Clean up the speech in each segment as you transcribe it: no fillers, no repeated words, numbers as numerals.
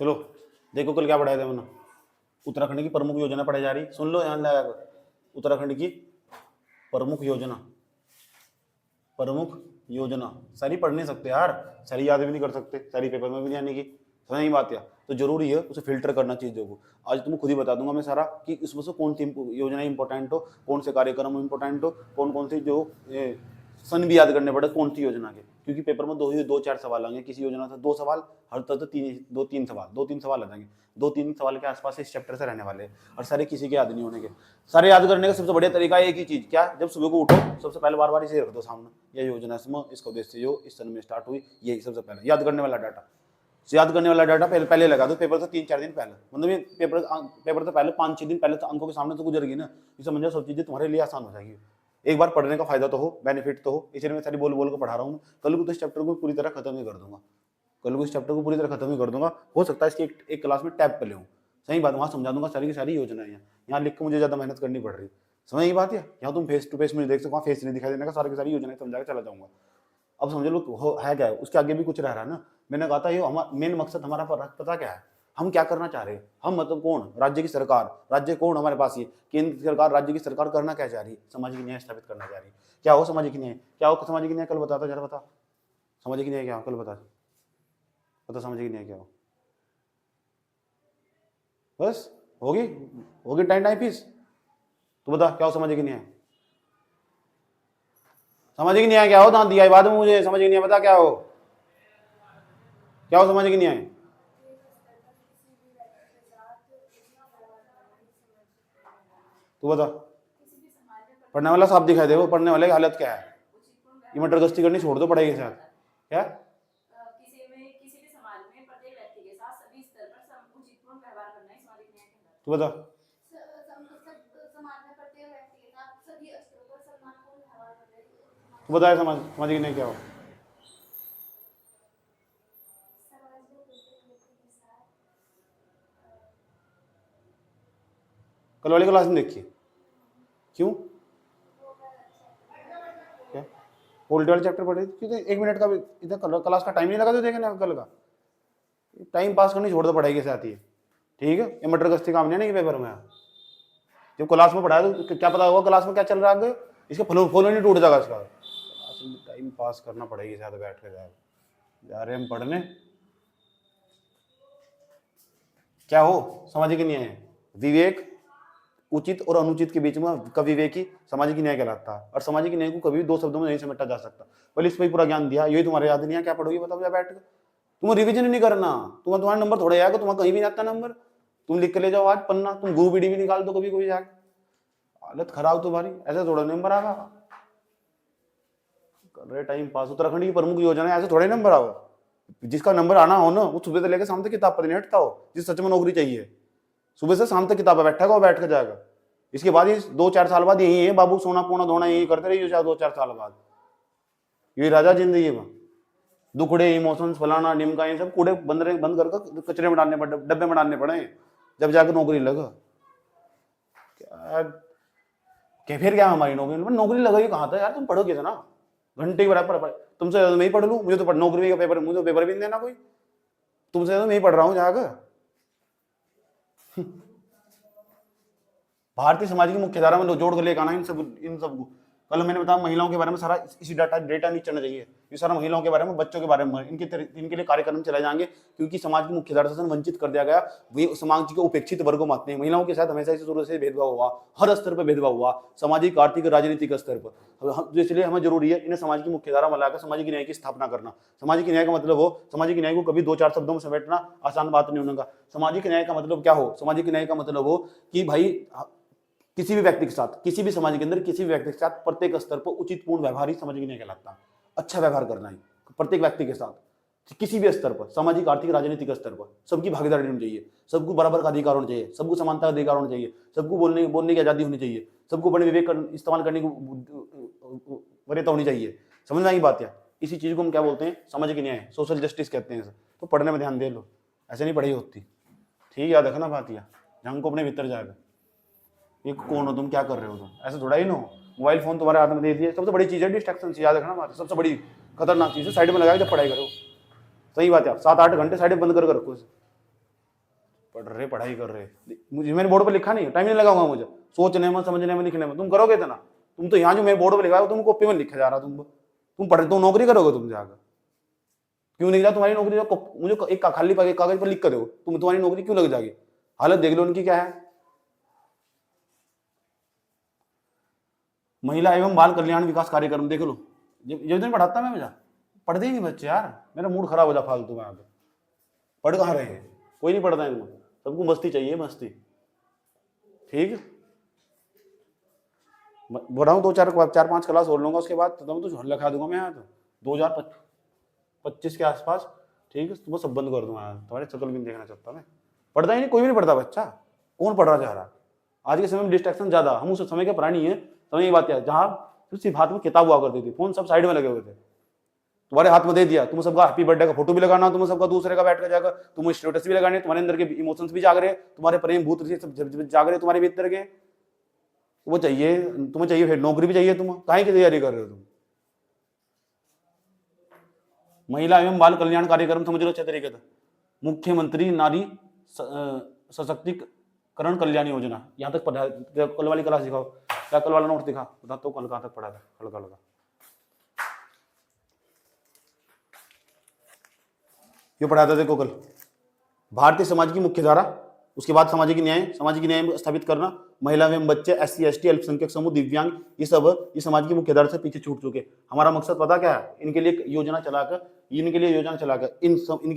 चलो देखो कल क्या पढ़ाया था मैंने। उत्तराखंड की प्रमुख योजना पढ़ाई जा रही, सुन लो ध्यान लगा कर। उत्तराखंड की प्रमुख योजना, प्रमुख योजना सारी पढ़ नहीं सकते यार, सारी याद भी नहीं कर सकते, सारी पेपर में भी नहीं आने की, समझ नहीं बात। या तो जरूरी है उसे फिल्टर करना चीजों को। आज तुमको खुद ही बता दूंगा मैं सारा कि इसमें से कौन सी योजना इंपॉर्टेंट हो, कौन से कार्यक्रम इंपॉर्टेंट हो, कौन कौन सी जो सन भी याद करने पड़े कौन सी योजना के, क्योंकि पेपर में दो चार सवाल आएंगे किसी योजना से, 2 सवाल हर तरह से, दो तीन सवाल आ जाएंगे, 2-3 सवाल के आसपास इस चैप्टर से रहने वाले हैं, और सारे किसी के याद नहीं होने के। सारे याद करने का सबसे बढ़िया तरीका है एक ही चीज, क्या, जब सुबह को उठो सबसे पहले बार बार इसे रख दो सामने, यह योजना इसमें इसका उद्देश्य जो इस सन में स्टार्ट हुई, यही सबसे पहले याद करने वाला डाटा। याद करने वाला डाटा पहले लगा दो पेपर से 3-4 दिन पहले, मतलब ये पेपर से पहले 5-6 दिन पहले तो अंकों के सामने तो गुजरेगी ना, ये समझो सब चीजें तुम्हारे लिए आसान हो जाएगी। एक बार पढ़ने का फायदा तो हो, बेनिफिट तो हो, इसलिए मैं सारी बोल बोल को पढ़ा रहा हूँ। कल को तो इस चैप्टर को पूरी तरह खत्म ही कर दूंगा, कल को इस चैप्टर को पूरी तरह खत्म ही कर दूंगा। हो सकता है इसकी एक क्लास में टैब पे ले, सही बात, वहां समझा दूंगा सारी की सारी योजनाएं। यहाँ लिख के मुझे ज्यादा मेहनत करनी पड़ रही, समझ ये बात है। यहाँ तुम फेस टू फेस मुझे देख सको, वहाँ फेस नहीं दिखाई देने का, सारी की सारी योजनाएं समझा के चला जाऊंगा। अब समझ लो है क्या है, उसके आगे भी कुछ रह रहा है ना। मैंने कहा था ये मेन मकसद हमारा पता क्या है, हम क्या करना चाह रहे हैं, हम मतलब कौन, राज्य की सरकार, राज्य कौन हमारे पास, ये केंद्र सरकार, राज्य की सरकार करना क्या चाह रही है, सामाजिक न्याय स्थापित करना चाह रही है। क्या हो सामाजिक न्याय, क्या हो सामाजिक न्याय, कल बताता जरा बता, सामाजिक न्याय क्या हो कल बता, बता सामाजिक न्याय क्या हो। बस होगी होगी टाइम फीस, तू बता क्या हो सामाजिक न्याय, सामाजिक न्याय क्या हो, दांत दिया बाद में मुझे, सामाजिक न्याय बता क्या हो, क्या हो सामाजिक न्याय। तू बता, पढ़ने वाला साफ दिखाई दे, वो पढ़ने वाले की हालत क्या है, ये मटर गश्ती करनी छोड़ दो पढ़ाई के साथ। क्या तू बता, तू बताया सामाजिक न्याय क्या हो। कल वाली क्लास में देखिए, क्यों क्या पोलिटी वाले चैप्टर पढ़े, क्योंकि 1 मिनट का भी इधर क्लास का टाइम नहीं लगा तो देखें कल का, टाइम पास करनी छोड़ दो पढ़ाई के साथ ही, ठीक है। ये मटर गश्ती काम नहीं है कि पेपर में, जब क्लास में पढ़ाया तो क्या पता होगा क्लास में क्या चल रहा है, इसका फ्लो नहीं टूट जाएगा इसका, टाइम पास करना पड़ेगी साथ बैठ कर जा रहे हम पढ़ने। क्या हो सामाजिक न्याय, विवेक, उचित और अनुचित के बीच में का विवेक ही सामाजिक न्याय कहलाता है, और सामाजिक न्याय को कभी 2 शब्दों में नहीं समेटा जा सकता। पहले इस पर पूरा ज्ञान दिया, यही तुम्हारे याद नहीं है, क्या पढ़ोगे बताओ बैठ कर, तुम रिवीजन नहीं करना, तुम्हारा नंबर थोड़ा आएगा, तुम्हारा कहीं भी नहीं आता नंबर, तुम लिख के ले जाओ आज पन्ना, तुम गुरु पीढ़ी भी निकाल दो कभी जाके, हालत खराब तुम्हारी, ऐसे थोड़ा नंबर आगा, कर रहे टाइम पास। उत्तराखंड की प्रमुख योजना है, ऐसे थोड़े नंबर आओ, जिसका नंबर आना हो ना वो सुबह से लेकर शाम तक किताब पर नहीं हटता हो, जिस सच में नौकरी चाहिए सुबह से शाम तक किताब पर बैठेगा, वो बैठ कर जाएगा। इसके बाद ये 2-4 साल बाद यही है बाबू, सोना पोना धोना यही करते रहिए 2-4 साल बाद, यही राजा जिंदगी में, दुखड़े इमोशंस फलाना निमका ये सब कूड़े बंद कर कचरे में डालने पड़े, डब्बे में डालने पड़े, जब जाकर नौकरी लगा। क्या फिर क्या हमारी नौकरी लगेगी कहाँ था यार, तुम पढ़ोगे ना घंटे बराबर, तुमसे मैं ही पढ़ लूँ, मुझे तो नौकरी का पेपर, मुझे तो पेपर भी नहीं देना कोई, तुमसे तो मैं ही पढ़ रहा हूँ जाकर। भारतीय समाज की मुख्यधारा में जोड़ कर लेकर आना इन सबको। कल मैंने बताया महिलाओं के बारे में सारा इसी डेटा नहीं चलना चाहिए, ये सारा महिलाओं के बारे में, बच्चों के बारे में, इनके लिए कार्यक्रम चलाए जाएंगे, क्योंकि समाज की मुख्यधारा से वंचित कर दिया गया, वे समाज के उपेक्षित वर्गों में आते हैं। महिलाओं के साथ हमेशा इसी शुरू से भेदभाव हुआ, हर स्तर पर भेदभाव हुआ, सामाजिक आर्थिक राजनीतिक स्तर पर, इसलिए हमें जरूरी है इन्हें समाज की मुख्यधारा में लाकर सामाजिक न्याय की स्थापना करना। सामाजिक न्याय का मतलब हो, सामाजिक न्याय को कभी 2-4 शब्दों में समेटना आसान बात नहीं होगा। सामाजिक न्याय का मतलब क्या हो, सामाजिक न्याय का मतलब हो कि भाई किसी भी व्यक्ति के साथ, किसी भी समाज के अंदर किसी भी व्यक्ति के साथ प्रत्येक स्तर पर उचित पूर्ण व्यवहार ही सामाजिक न्याय कहलाता है। अच्छा व्यवहार करना है प्रत्येक व्यक्ति के साथ, किसी भी स्तर पर, सामाजिक आर्थिक राजनीतिक स्तर पर सबकी भागीदारी होनी चाहिए, सबको बराबर का अधिकार होना चाहिए, सबको समानता का अधिकार होना चाहिए, सबको बोलने की आजादी होनी चाहिए, सबको बड़े विवेक इस्तेमाल करने की वरीयता होनी चाहिए। समझ में आई बात है, इसी चीज को हम क्या बोलते हैं, सामाजिक न्याय, सोशल जस्टिस कहते हैं। तो पढ़ने में ध्यान दे लो, ऐसे नहीं पढ़ाई होती, ठीक, याद रखना बात, या जहाँ को अपने भीतर जाएगा, ये कौन हो तुम, क्या कर रहे हो तुम, ऐसे थोड़ा ही ना हो। मोबाइल फोन तुम्हारे हाथ में दे दिए, सबसे बड़ी चीज है डिस्ट्रैक्शन, याद रखना बात, सबसे बड़ी खतरनाक चीज है, साइड में लगा के जब पढ़ाई करो, सही बात है। 7-8 घंटे साइड बंद कर रखो, पढ़ रहे, पढ़ाई कर रहे। मुझे मैंने बोर्ड पर लिखा नहीं, टाइम नहीं लगाऊंगा मुझे सोचने में, समझने में, लिखने में। तुम करोगे इतना? तुम तो यहाँ जो मैं बोर्ड पर लिखा तुम कॉपी में लिखा जा रहा। तुम पढ़, तुम नौकरी करोगे तुम जाकर? क्यों नहीं जा तुम्हारी नौकरी? मुझे एक खाली कागज पर लिख कर दो, तुम्हारी नौकरी क्यों लग जाएगी? हालत देख लो उनकी क्या है। महिला एवं बाल कल्याण विकास कार्यक्रम देख लो, ये दिन पढ़ाता मैं, मुझे पढ़ते ही नहीं बच्चे यार, मेरा मूड खराब हो जा फालतू में आके। पढ़ कहाँ रहे हैं? कोई नहीं पढ़ता है इनको, सबको मस्ती चाहिए, मस्ती। ठीक, बढ़ाऊं 4-5 क्लास और लूंगा, उसके बाद तो लिखा दूंगा मैं यहाँ तो 2025 के आसपास। ठीक है, तुम्हें सब बंद कर दूंगा, तुम्हारे शक्ल भी नहीं देखना चाहता मैं। पढ़ता ही नहीं, कोई भी नहीं पढ़ता बच्चा, कौन पढ़ रहा जा रहा? आज के समय में डिस्ट्रैक्शन ज्यादा, हम उस समय के प्राणी है। समय की बात है जहाँ सिर्फ हाथ में किताब हुआ करती थी, फोन सब साइड में लगे हुए थे। तुम्हारे हाथ में दे दिया, तुम सबका हैप्पी बर्थडे का फोटो भी लगाना, तुम सबका दूसरे का बैठ कर जाकर तुम स्टेटस भी लगाने, तुम्हारे अंदर के इमोशंस भी जाग रहे, तुम्हारे प्रेम भूत जाग रहे तुम्हारे भीतर के। वो चाहिए, तुम्हें चाहिए, फिर नौकरी भी चाहिए। तुम काहे की तैयारी कर रहे हो? तुम महिला एवं बाल कल्याण कार्यक्रम समझ लो अच्छे तरीके से। मुख्यमंत्री नारी सशक्तिकरण कल्याण योजना, यहाँ तक पढ़ा। कल वाली क्लास दिखाओ, क्या कल वाला नोट दिखा, बता तो कल कहाँ तक पढ़ा था? हल्का हल्का ये पढ़ाया था देखो कल। भारतीय समाज की मुख्य धारा, उसके बाद सामाजिक न्याय स्थापित करना, महिला एवं बच्चे, SC ST अल्पसंख्यक समूह, दिव्यांग, ये सब ये समाज की मुख्य धारा से पीछे छूट चुके। हमारा मकसद पता क्या है? इनके लिए योजना चलाकर इनके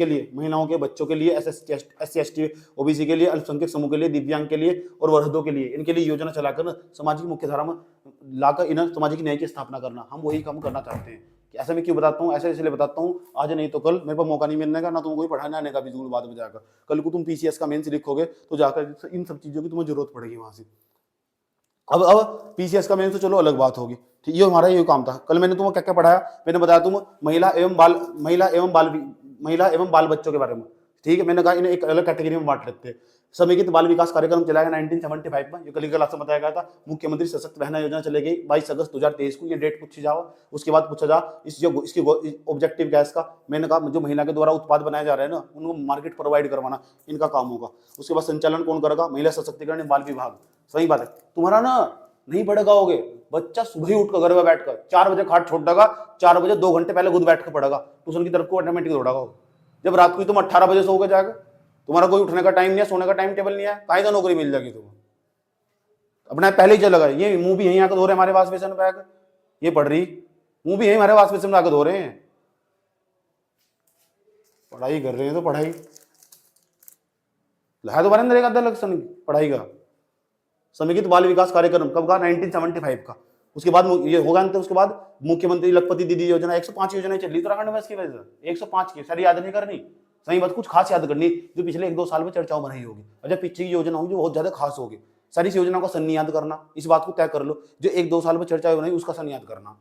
लिए महिलाओं के, बच्चों के लिए, SC ST OBC के लिए, अल्पसंख्यक समूह के लिए, दिव्यांग के लिए और वृद्धों के लिए, इनके लिए योजना चलाकर समाज की मुख्य धारा में लाकर इन सामाजिक न्याय की स्थापना करना। हम वही काम करना चाहते हैं। ऐसे मैं क्यों बताता हूँ? ऐसे इसलिए बताता हूँ, आज नहीं तो कल मेरे पास मौका नहीं मिलने का, ना तुमको पढ़ाने आने का भी जरूर बाद में जाकर। कल को तुम PCS का मेंस लिखोगे तो जाकर इन सब चीजों की तुम्हें जरूरत पड़ेगी वहां से। अब PCS का मेंस तो चलो अलग बात होगी। ठीक, ये हमारा ये काम था। कल मैंने तुम्हें क्या क्या पढ़ाया? मैंने बताया तुम महिला एवं बाल बच्चों के बारे में। ठीक है, मैंने कहा इन्हें एक अलग कैटेगरी में बांट लेते हैं। समेकित बाल विकास कार्यक्रम चलाया 1975 में, ये कल की क्लास में बताया गया था। मुख्यमंत्री सशक्त बहना योजना चलेगी 22 अगस्त 2023 को, ये डेट पूछी जाओ। उसके बाद पूछा जा इसकी ऑब्जेक्टिव क्या है इसका? मैंने कहा जो महिला के द्वारा उत्पाद बनाए जा रहे हैं ना, उनको मार्केट प्रोवाइड करवाना इनका काम होगा। उसके बाद संचालन कौन करेगा? महिला सशक्तिकरण बाल विभाग। सही बात है। तुम्हारा ना नहीं पढ़ गाओगे, बच्चा सुबह ही उठकर घर में बैठकर 4 बजे खाट छोड़ देगा, 4 बजे 2 घंटे पहले खुद बैठ कर पढ़ेगा, ट्यूशन की तरफ को ऑटोमेटिक दौड़ागा। जब रात को तुम 18 बजे सो के जाएगा, तुम्हारा कोई उठने का टाइम नहीं है, सोने का टाइम टेबल नहीं है, कहीं तो नौकरी मिल जाएगी तुम्हें? अपना पहले ही चला गया। ये मुंह भी यहीं आकर धो रहे हमारे वाश बेसन में आकर, ये पढ़ रही मुंह भी यहीं हमारे वाश बेसन में आकर धो रहे हैं। पढ़ाई कर रहे हैं तो पढ़ाई है तुम्हारे अंदर एक आधा लक्षण पढ़ाई का। समेकित बाल विकास कार्यक्रम कब का? 1975 का। उसके बाद ये होगा अंत, उसके बाद मुख्यमंत्री लखपति दीदी योजना, 105 योजनाएं चल रही उत्तराखंड में। इसकी वजह से 105 की सारी याद नहीं करनी, सही बात, कुछ खास याद करनी जो पिछले 1-2 साल में चर्चाओं में रही होगी, और जब पीछे की योजना होगी जो बहुत ज्यादा खास होगी। सारी योजनाओं का सन याद करना, इस बात को तय कर लो। जो 1-2 साल में चर्चा नहीं उसका सन याद करना,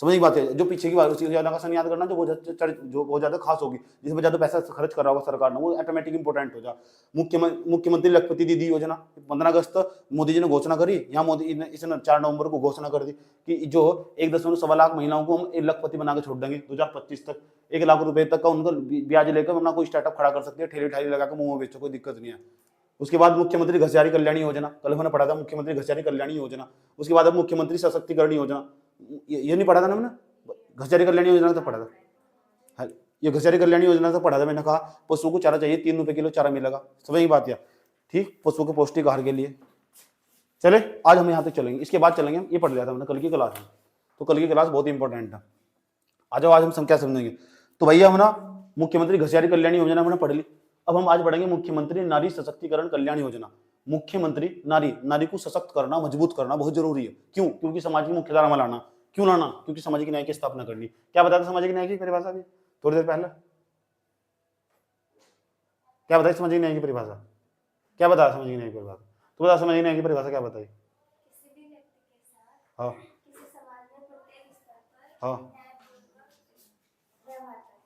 समझ की बात है। जो पीछे की बात उसी योजना का सन याद करना जो बहुत ज्यादा खास होगी, जिसमें ज्यादा पैसा खर्च कर रहा होगा सरकार ने, वो ऑटोमेटिक इंपोर्टेंट हो जा। मुख्यमंत्री लखपति दीदी योजना 15 अगस्त मोदी जी ने घोषणा करी। यहाँ मोदी ने इसने 4 नवंबर को घोषणा कर दी कि जो 1.1 लाख महिलाओं को हम 1 लखपति बना के छोड़ देंगे 2025 तक। 1 लाख रुपए तक का उनको ब्याज लेकर अपना कोई स्टार्टअप खड़ा कर सकते हैं, ठेली ठाली लगाकर मुंह में बेचो, कोई दिक्कत नहीं है। उसके बाद मुख्यमंत्री घसियारी कल्याणी योजना, कल मैंने पढ़ा था मुख्यमंत्री घसियारी कल्याणी योजना। उसके बाद अब मुख्यमंत्री सशक्तिकरण योजना, ये नहीं पढ़ा था ना मैंने? घसियारी कल्याणी योजना तो पढ़ा था, ये घसियारी कल्याणी योजना तो पढ़ा था। मैंने कहा पशुओं को चारा चाहिए, 3 रुपए किलो चारा मिलेगा, समझ की बात है। ठीक, पशुओं के पौष्टिक आहार के लिए। चले आज हम यहाँ तक चलेंगे, इसके बाद चलेंगे हम, ये पढ़ लिया था मैंने कल की क्लास में, तो कल की क्लास बहुत इंपॉर्टेंट है। आ जाओ, आज हम क्या समझेंगे। तो भैया हम ना मुख्यमंत्री घसियारी कल्याणी योजना हमने पढ़ ली। अब हम आज बढ़ेंगे मुख्यमंत्री नारी सशक्तिकरण कल्याण योजना। मुख्यमंत्री नारी को सशक्त करना, मजबूत करना बहुत जरूरी है। क्यों? क्योंकि समाज की मुख्यधारा में लाना। क्यों लाना? क्योंकि सामाजिक न्याय की स्थापना करनी। क्या बताया सामाजिक न्याय की परिभाषा भी थोड़ी देर पहले? क्या बताई सामाजिक न्याय की परिभाषा? क्या बताया सामाजिक न्याय की परिभाषा? तो बता सामाजिक न्याय की परिभाषा क्या बताई? हाँ हाँ,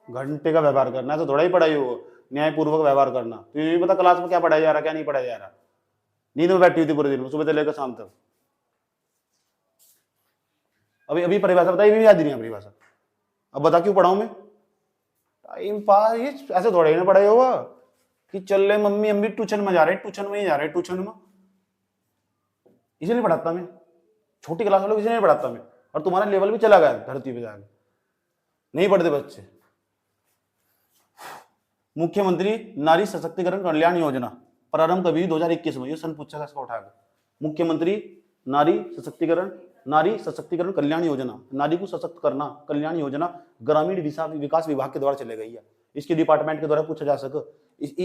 घंटे का व्यवहार करना है तो थोड़ा ही पढ़ाई हो, न्यायपूर्वक व्यवहार करना। तो ये पता क्लास में क्या पढ़ाया जा रहा है, क्या नहीं पढ़ाया जा रहा। नींद में बैठी हुई थी पूरे दिन, सुबह से लेकर शाम तक। अभी परिभाषा बताई, भी याद नहीं है परिभाषा। अब बता क्यों पढ़ाऊं मैं? टाइम पास, ये ऐसे थोड़ा ही ना पढ़ाई होगा। कि चल रहे मम्मी हम भी ट्यूशन में जा रहे हैं, ट्यूशन में ही जा रहे हैं, ट्यूशन में इसलिए पढ़ाता मैं, छोटी क्लास वालों को इसलिए नहीं पढ़ाता मैं, और तुम्हारा लेवल भी चला गया धरती पे जाके, नहीं पढ़ते बच्चे। मुख्यमंत्री नारी सशक्तिकरण कल्याण योजना प्रारंभ कभी 2021 में, ये सन पूछा इसका उठा के। मुख्यमंत्री नारी सशक्तिकरण कल्याण योजना, नारी को सशक्त करना कल्याण योजना ग्रामीण विकास विभाग के द्वारा चलाई गई है। इसके डिपार्टमेंट के द्वारा पूछा जा सके,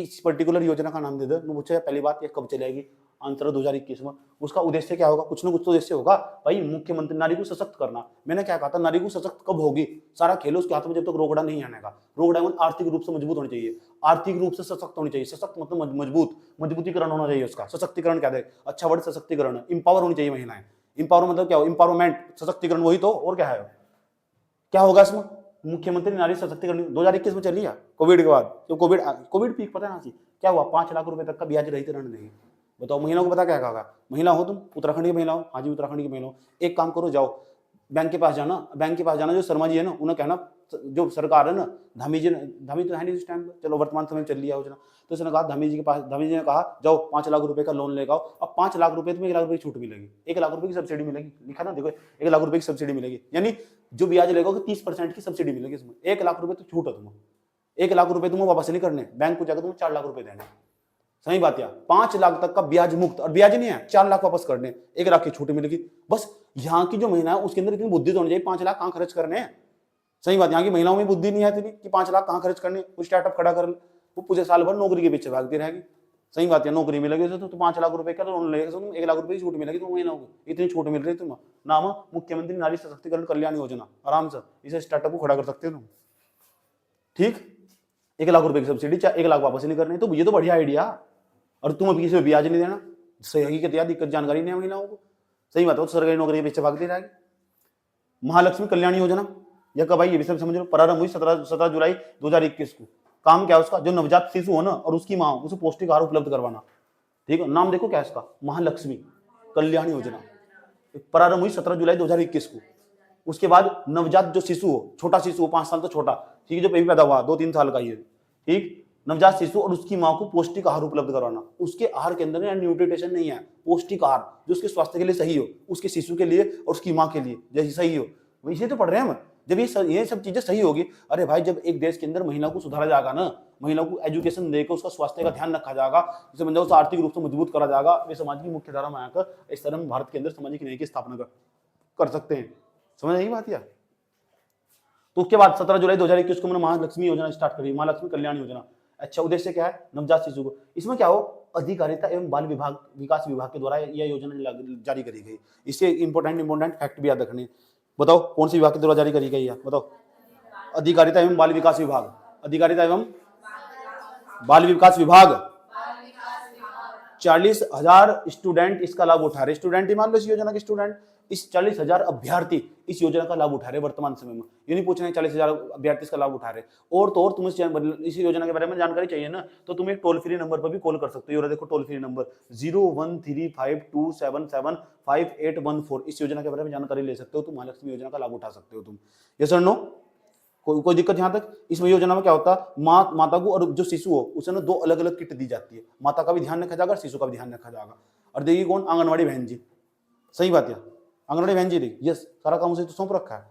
इस पर्टिकुलर योजना का नाम दे दो, पूछा पहली बात ये कब चलेगी, आंसर 2021 में। उसका उद्देश्य क्या होगा, कुछ ना कुछ तो उद्देश्य होगा भाई। मुख्यमंत्री नारी को सशक्त करना, मैंने क्या कहा था, नारी को सशक्त कब होगी, सारा खेल उसके हाथ में जब तक रोकड़ा नहीं आने का। रोकड़ा मतलब आर्थिक रूप से मजबूत होनी चाहिए, आर्थिक रूप से सशक्त होनी चाहिए। सशक्त मतलब मजबूत, मजबूतीकरण होना चाहिए उसका। सशक्तिकरण क्या है, अच्छा वर्ड सशक्तिकरण, इंपावर होनी चाहिए महिलाएं। इंपावर मतलब क्या हो, इंपावरमेंट, सशक्तिकरण वही तो, और क्या है, क्या होगा इसमें। मुख्यमंत्री नारी सशक्तिकरण 2021 में चली है, कोविड के बाद, तो कोविड पीक पता है ना क्या हुआ, 5 लाख रुपए तक का ब्याज रहित ऋण नहीं। बताओ महिलाओं को पता क्या कहा, महिला हो तुम, उत्तराखंड की महिला हो, हाँ जी उत्तराखंड की महिला हो, एक काम करो, जाओ बैंक के पास जाना, जो शर्मा जी है ना, उन्हें कहना, जो सरकार है ना, धामी तो है नहीं इस टाइम, चलो वर्तमान समय में चल लिया योजना, तो उसने कहा धामी जी ने कहा जाओ 5 लाख रुपए का लोन लेकर आओ। अब 5 लाख रुपए तुम्हें 1 लाख रुपए की छूट मिलेगी, 1 लाख रुपए की सब्सिडी मिलेगी, लिखा ना देखो 1 लाख रुपए की सब्सिडी मिलेगी, यानी जो ब्याज लेगा 30% की सब्सिडी मिलेगी इसमें। 1 लाख रुपए तो छूट है तुम्हें, 1 लाख रुपए तुम्हें वापस नहीं करने, बैंक को जाकर तुम्हें 4 लाख रुपए देने। सही बात है, 5 लाख तक का ब्याज मुक्त, और ब्याज नहीं है, 4 लाख वापस करने, 1 लाख की छूट मिलेगी। बस यहाँ की जो महिला है उसके अंदर इतनी बुद्धि तो होनी चाहिए, 5 लाख कहाँ खर्च करने हैं। सही बात, यहाँ की महिलाओं में बुद्धि नहीं है इतनी कि 5 लाख कहाँ खर्च करने, वो स्टार्टअप खड़ा कर ले, वो पूरे साल भर नौकरी के पीछे भागती रहेगी। सही बात है, नौकरी मिलेगी तो 5 लाख रुपए का लोन लेगा, तुम 1 लाख रुपए की छूट मिलेगी, तुम महिलाओं को इतनी छूट मिल रही है। तुम नाम मुख्यमंत्री नारी सशक्तिकरण कल्याण योजना, आराम से इसे स्टार्टअप को खड़ा कर सकते हो तुम। ठीक, 1 लाख रुपए की सब्सिडी, 1 लाख वापस नहीं करने, तो ये तो बढ़िया आइडिया। और तुम अभी किसी को ब्याज नहीं देना, सही हकीकत या दिक्कत जानकारी नहीं है महिलाओं को। सही बात है, सरकारी नौकरी के पीछे भागती रहेगी। महालक्ष्मी कल्याण योजना, यह कब आई ये भी सब समझ लो, प्रारंभ हुई 17 जुलाई 2021 को। काम क्या है उसका, जो नवजात शिशु हो ना और उसकी मां, उसे पौष्टिक आहार उपलब्ध करवाना। ठीक है, नाम देखो क्या है इसका, महालक्ष्मी कल्याण योजना। प्रारंभ हुई 17 जुलाई 2021 को। उसके बाद नवजात जो शिशु हो, छोटा शिशु हो, 5 साल तो छोटा, ठीक है, जो बेबी पैदा हुआ 2-3 साल का ये, ठीक, नवजात शिशु और उसकी मां को पौष्टिक आहार उपलब्ध करवाना। उसके आहार के अंदर न्यूट्रिशन नहीं है, पौष्टिक आहार जो उसके स्वास्थ्य के लिए सही हो, उसके शिशु के लिए और उसकी मां के लिए जैसे सही हो, इसे तो पढ़ रहे हैं हम। जब ये सब चीजें सही होगी, अरे भाई जब एक देश के अंदर महिला को सुधारा जाएगा ना, महिला को एजुकेशन देकर उसका स्वास्थ्य का ध्यान रखा जाएगा, उसे मतलब उसे आर्थिक रूप से मजबूत करा जाएगा, वे समाज की मुख्य धारा में आकर इस तरह भारत के अंदर सामाजिक न्याय की स्थापना कर सकते हैं। समझ आई बात यार। तो उसके बाद 17 जुलाई 2021 को मैंने महालक्ष्मी योजना स्टार्ट करी, महालक्ष्मी कल्याण योजना। अच्छा, उद्देश्य क्या है, नवजात शिशु को, इसमें क्या हो, अधिकारिता एवं बाल विकास विभाग के द्वारा यह योजना जारी करी गई। इससे इंपोर्टेंट फैक्ट भी याद रखने। बताओ कौन सी विभाग के द्वारा जारी करी गई है, बताओ। अधिकारिता एवं बाल विकास विभाग, अधिकारिता एवं बाल विकास विभाग। 40,000 स्टूडेंट इसका लाभ उठा रहे, स्टूडेंट ही मान लो इस योजना के स्टूडेंट, इस 40,000 अभ्यर्थी इस योजना का लाभ उठा रहे वर्तमान समय में। ये नहीं पूछ रहे 40,000 अभ्यर्थी इसका लाभ उठा रहे। और तो और तुम्हें इस योजना के बारे में जानकारी चाहिए ना, तो तुम एक टोल फ्री नंबर पर भी कॉल कर सकते हो। और देखो टोल फ्री नंबर 013527758114, इस योजना के बारे में जानकारी ले सकते हो, तुम महालक्ष्मी योजना का लाभ उठा सकते हो तुम। यस और नो, कोई दिक्कत यहाँ तक। इसमें योजना में क्या होता है, माता को और जो शिशु हो उसे ना 2 अलग-अलग किट दी जाती है, माता का भी ध्यान रखा जाएगा, शिशु का भी ध्यान रखा जाएगा। और देखिए कौन, आंगनवाड़ी बहन जी। सही बात है, आंगनवाड़ी बहन जी दी, यस, सारा काम उसे तो सौंप रखा है,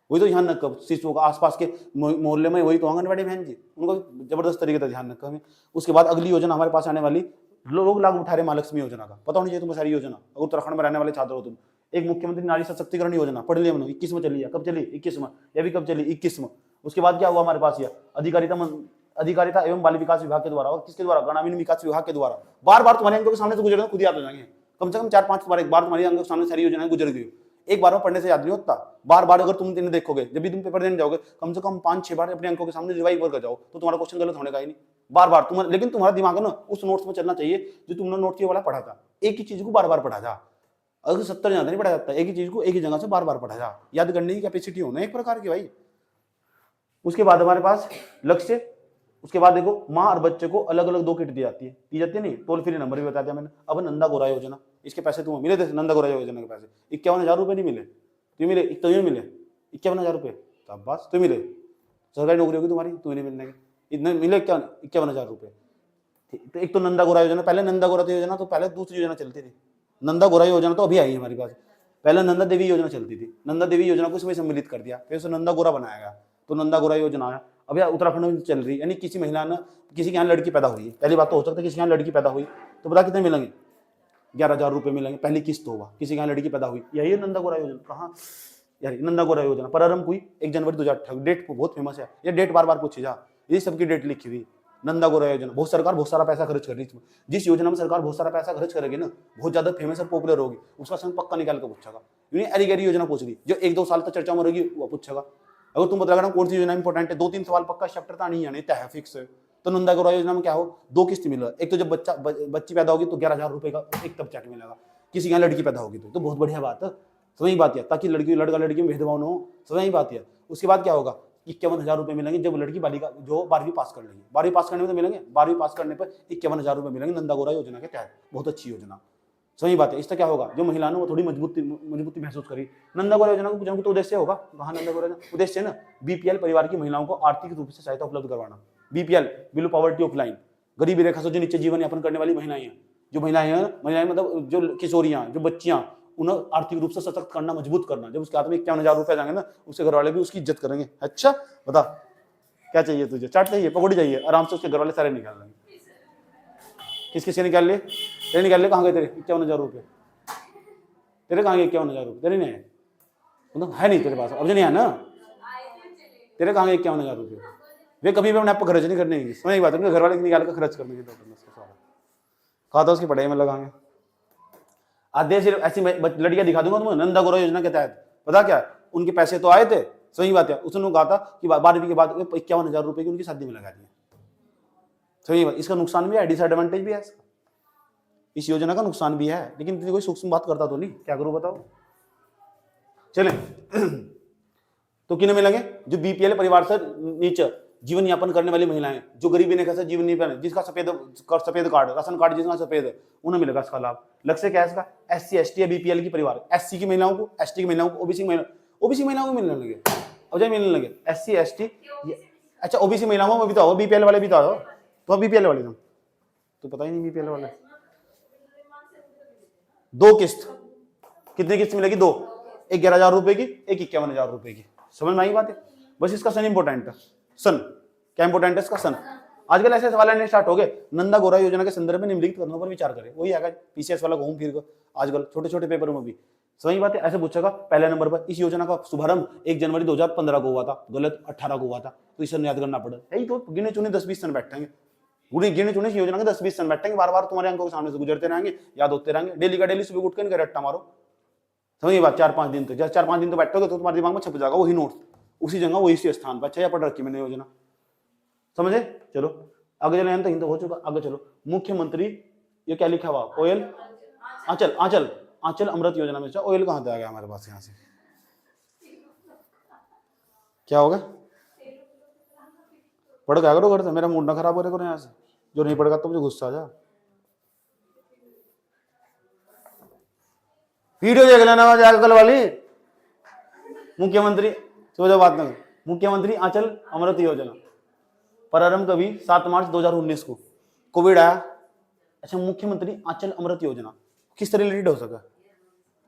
वही तो ध्यान रखा शिशुओं का, आसपास के मोहल्ले में वही तो आंगनवाड़ी बहन जी, उनको जबरदस्त तरीके से ध्यान रखा हमें। उसके बाद अगली योजना हमारे पास आने वाली, लोग लाभ उठा रहे महालक्ष्मी योजना का, पता होनी चाहिए तुम्हें सारी योजना। अगर उत्तराखंड में रहने वाले छात्र हो तुम, एक मुख्यमंत्री नारी सशक्तिकरण योजना पढ़ लिया मैंने, 21 में चली है, कब चली, 21 में, यह भी कब चली, 21 में। उसके बाद क्या हुआ हमारे पास, यह अधिकारिता एवं बाल विकास विभाग के द्वारा, और किसके द्वारा, ग्रामीण विकास विभाग के द्वारा। बार बार तुम्हारे अंकों के सामने से गुजरना, खुद याद हो जाएंगे, कम से कम 4-5 बार, एक बार तुम्हारे अंकों के सामने सारी योजनाएं गुजर गई, एक बार में पढ़ने से याद नहीं होता। बार बार अगर तुम इन्हें देखोगे, जब भी तुम पेपर देने जाओगे, कम से कम 5-6 बार अपने अंकों के सामने रिवाइज कर जाओ, तो तुम्हारा क्वेश्चन गलत होने का ही नहीं। बार बार तुम्हारा, लेकिन तुम्हारा दिमाग है ना उस नोट्स में चलना चाहिए जो तुमने नोट किया वाला पढ़ा था। एक ही चीज को बार बार पढ़ा जा, अगर 70 ज्यादा नहीं पढ़ा जाता, एक ही चीज को एक ही जगह से बार बार पढ़ा जा, याद करने की कैपेसिटी होना एक प्रकार की भाई। उसके बाद हमारे पास लक्ष्य, उसके बाद देखो माँ और बच्चे को अलग अलग 2 किट दी जाती है नहीं, टोल फ्री नंबर भी बता दिया मैंने। अब नंदा गोरा योजना, इसके पैसे तुम्हें मिले थे, नंदा गोरा योजना के पैसे 51,000 रुपए नहीं मिले, तो मिले, एक तो ये मिले 51,000 रुपए, तब बस तो मिले, सरकारी नौकरी होगी तुम्हारी, तुम्हें नहीं मिलने के, इतने मिले 51,000 रुपए। तो एक तो नंदा गोरा योजना, पहले नंदा गोरा योजना तो पहले दूसरी योजना चलती थी, नंदा गोरा योजना तो अभी आई है हमारे पास। पहले नंदा देवी योजना चलती थी, नंदा देवी योजना को इसमें सम्मिलित कर दिया, फिर उसे नंदा गोरा बनाया गया, तो नंदा गोरा योजना है अभी उत्तराखंड में चल रही है। यानी किसी महिला ने, किसी के यहाँ लड़की पैदा हुई है, पहली बात तो हो सकता है किसी के यहाँ लड़की पैदा हुई तो पता कितने मिलेंगे, 11,000 रुपये मिलेंगे, पहली किस्त होगा। किसी के यहाँ लड़की पैदा हुई, यही है नंदा गोरा योजना। कहाँ यार नंदा गोरा योजना प्रारंभ हुई 1 जनवरी 2018, डेट बहुत फेमस है, ये डेट बार बार पूछी जा, ये सबकी डेट लिखी हुई। नंदा गोरा योजना बहुत सरकार बहुत सारा पैसा खर्च कर रही है, जिस योजना में सरकार बहुत सारा पैसा खर्च करेगी ना, बहुत ज्यादा फेमस और पॉपुलर होगी, उसका समय पक्का निकाल कर पूछेगा। यूनी अरी गरी योजना पूछ रही जो 1-2 साल तक चर्चा में रहेगी वो पूछेगा। अगर तुम बता रहा कौन सी योजना इंपॉर्टेंट है, 2-3 सवाल पक्का चैप्टर तो नहीं आने तय फिक्स है। तो नंदा गोरा योजना में क्या हो, 2 किस्त मिलेगा, एक तो जब बच्ची पैदा होगी तो 11,000 रुपए का एक तब चेक मिलेगा, किसी यहाँ लड़की पैदा होगी तो बहुत बढ़िया बात है, सही बात है, ताकि लड़की लड़का लड़की में भेदभाव न हो, सही बात है। उसके बाद क्या होगा, 51,000 रुपए मिलेंगे जब लड़की बालिका जो 12वीं पास कर लेगी, 12वीं पास करने में तो मिलेंगे, 12वीं पास करने पर 51,000 रुपए मिलेंगे नंदा गोरा योजना के तहत, बहुत अच्छी योजना, सही बात है। इससे क्या होगा, जो महिला ने वो थोड़ी मजबूती महसूस करी। नंदा गोरा योजना को तो उद्देश्य होगा, कहाँ नंदा गोरा उद्देश्य है ना, बीपीएल परिवार की महिलाओं को आर्थिक रूप से सहायता उपलब्ध करवाना, BPL below poverty of line, गरीबी रेखा से जो नीचे जीवन यापन करने वाली महिलाएं हैं, जो महिलाएं मतलब जो किशोरियां, जो बच्चियां, उन्हें आर्थिक रूप से सशक्त करना, मजबूत करना। जब उसके हाथ में 51,000 रुपए जाएंगे ना, उसके घर वाले भी उसकी इज्जत करेंगे। अच्छा बता क्या चाहिए तुझे, चाट चाहिए, पकौड़ी चाहिए, आराम से उसके घर वाले सारे निकाल लेंगे। किस किसके निकाल लिए, तेरे निकाल ले, कहाँ गए तेरे 51,000 रुपये, तेरे कहाँ गए 51,000 रुपये, तेरे नहीं है, मतलब है नहीं तेरे पास, अब जो नहीं है ना, तेरे कहाँ गए 51,000 रुपये, वे कभी भी अपने आप खर्च नहीं करने की, समझ बात है, घर वाले निकाल कर खर्च करने की कहा था, उसकी पढ़ाई में लगाएंगे। आधे सिर्फ ऐसी लड़कियां दिखा दूंगा तुम्हें नंदा गोरा योजना के तहत, पता क्या उनके पैसे तो आए थे, सही बात है, उसने कहा था कि 12वीं के बाद 51,000 रुपए की उनकी शादी में लगा दिए, सही बात। इसका नुकसान भी है, डिसएडवांटेज भी है इसका, इस योजना का नुकसान भी है, लेकिन इतनी कोई सूक्ष्म बात करता तो नहीं, क्या करूं बताओ। चले तो किन्हें मिलेंगे, जो बीपीएल परिवार से नीचे जीवन यापन करने वाली महिलाएं, जो गरीबी रेखा से जीवन यापन, जिसका सफेद कार्ड, राशन कार्ड जिसका सफेद है, उन्हें मिलेगा इसका लाभ। लक्ष्य क्या है इसका, एससी एसटी या बीपीएल की परिवार, एससी की महिलाओं को, एसटी की महिलाओं को, ओबीसी महिलाओं को मिलने लगे, अब जब मिलने लगे एससी एसटी, अच्छा ओबीसी महिलाओं में भी तो, बीपीएल वाले भी तो, तो बीपीएल वाले तो पता ही नहीं, बीपीएल वाले 2 किस्त, कितनी किस्त मिलेगी, 2, एक 11,000 रुपए की, एक 51,000 रुपए की, समझ में आई बात है। बस इसका सन इंपॉर्टेंट है, सन क्या इंपॉर्टेंट है इसका, सन। आजकल ऐसे सवाल आने स्टार्ट हो गए, नंदा गोरा योजना के संदर्भ में निम्नलिखित कथनों पर विचार करें, वही आएगा पीसीएस वाला घूम फिर कर, आजकल छोटे छोटे पेपरों में भी सही बात है, ऐसे पूछेगा। पहले नंबर पर इस योजना का शुभारंभ 1 जनवरी 2015 को हुआ था, गलत 18 को हुआ था, तो इसे याद करना पड़ा, यही तो गिने चुने 10-20 सन बैठेंगे, गिने चुने योजना के 10-20 सन बैठेंगे, बार बार तुम्हारे अंकों के सामने से गुजरते रहेंगे, याद होते रहेंगे, डेली का डेली सुबह उठ कर रट्टा मारो, समझिए बात। 4-5 दिन तो 4-5 दिन तो बैठोगे तो तुम्हारे दिमाग में छप जाएगा वही नोट्स, उसी जगह वही स्थान पर, अच्छा या पढ़ रखी मैंने योजना, समझे। चलो आगे चले, तो हिंद हो चुका, आगे चलो। मुख्यमंत्री, ये क्या लिखा हुआ, ओयल आंचल, आंचल आंचल अमृत योजना में, ऑयल कहां से आ गया हमारे पास, यहाँ से क्या होगा, पढ़ क्या करो घर से, मेरा मूड ना खराब हो रहा करो यहाँ से, जो नहीं पढ़ेगा तो मुझे गुस्सा आ जा। वीडियो देख लेना कल वाली, मुख्यमंत्री तो बात ना, मुख्यमंत्री आंचल अमृत योजना प्रारंभ कभी 7 मार्च 2019 को, कोविड आया। अच्छा मुख्यमंत्री आंचल अमृत योजना किससे रिलेटेड हो सका,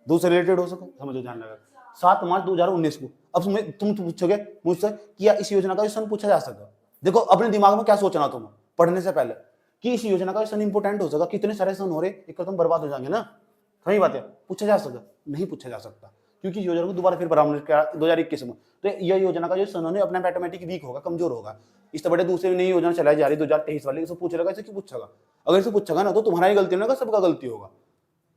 दूसरे रिलेटेड हो सका, समझो ध्यान लगा, 7 मार्च 2019 को। अब तुम पूछोगे मुझसे कि इस योजना का सन पूछा जा सका, देखो अपने दिमाग में क्या सोचना तुम पढ़ने से पहले कि इस योजना का सन इंपोर्टेंट हो सका, कितने सारे सन हो रहे, एक तुम बर्बाद हो जाएंगे ना, सही बात है। पूछा जा सका, नहीं पूछा जा सकता, क्योंकि योजना को दोबारा फिर प्रारंभ किया 2021 में, तो यह योजना का जो सन है अपना ऑटोमेटिक वीक होगा, कमजोर होगा। इस तो बड़े दूसरी नई योजना चलाई जा रही 2023 वाली, इसे पूछ लेगा, इसे क्यों पूछेगा, अगर इसे पूछेगा ना तो तुम्हारा ही गलती होगा, सबका गलती होगा,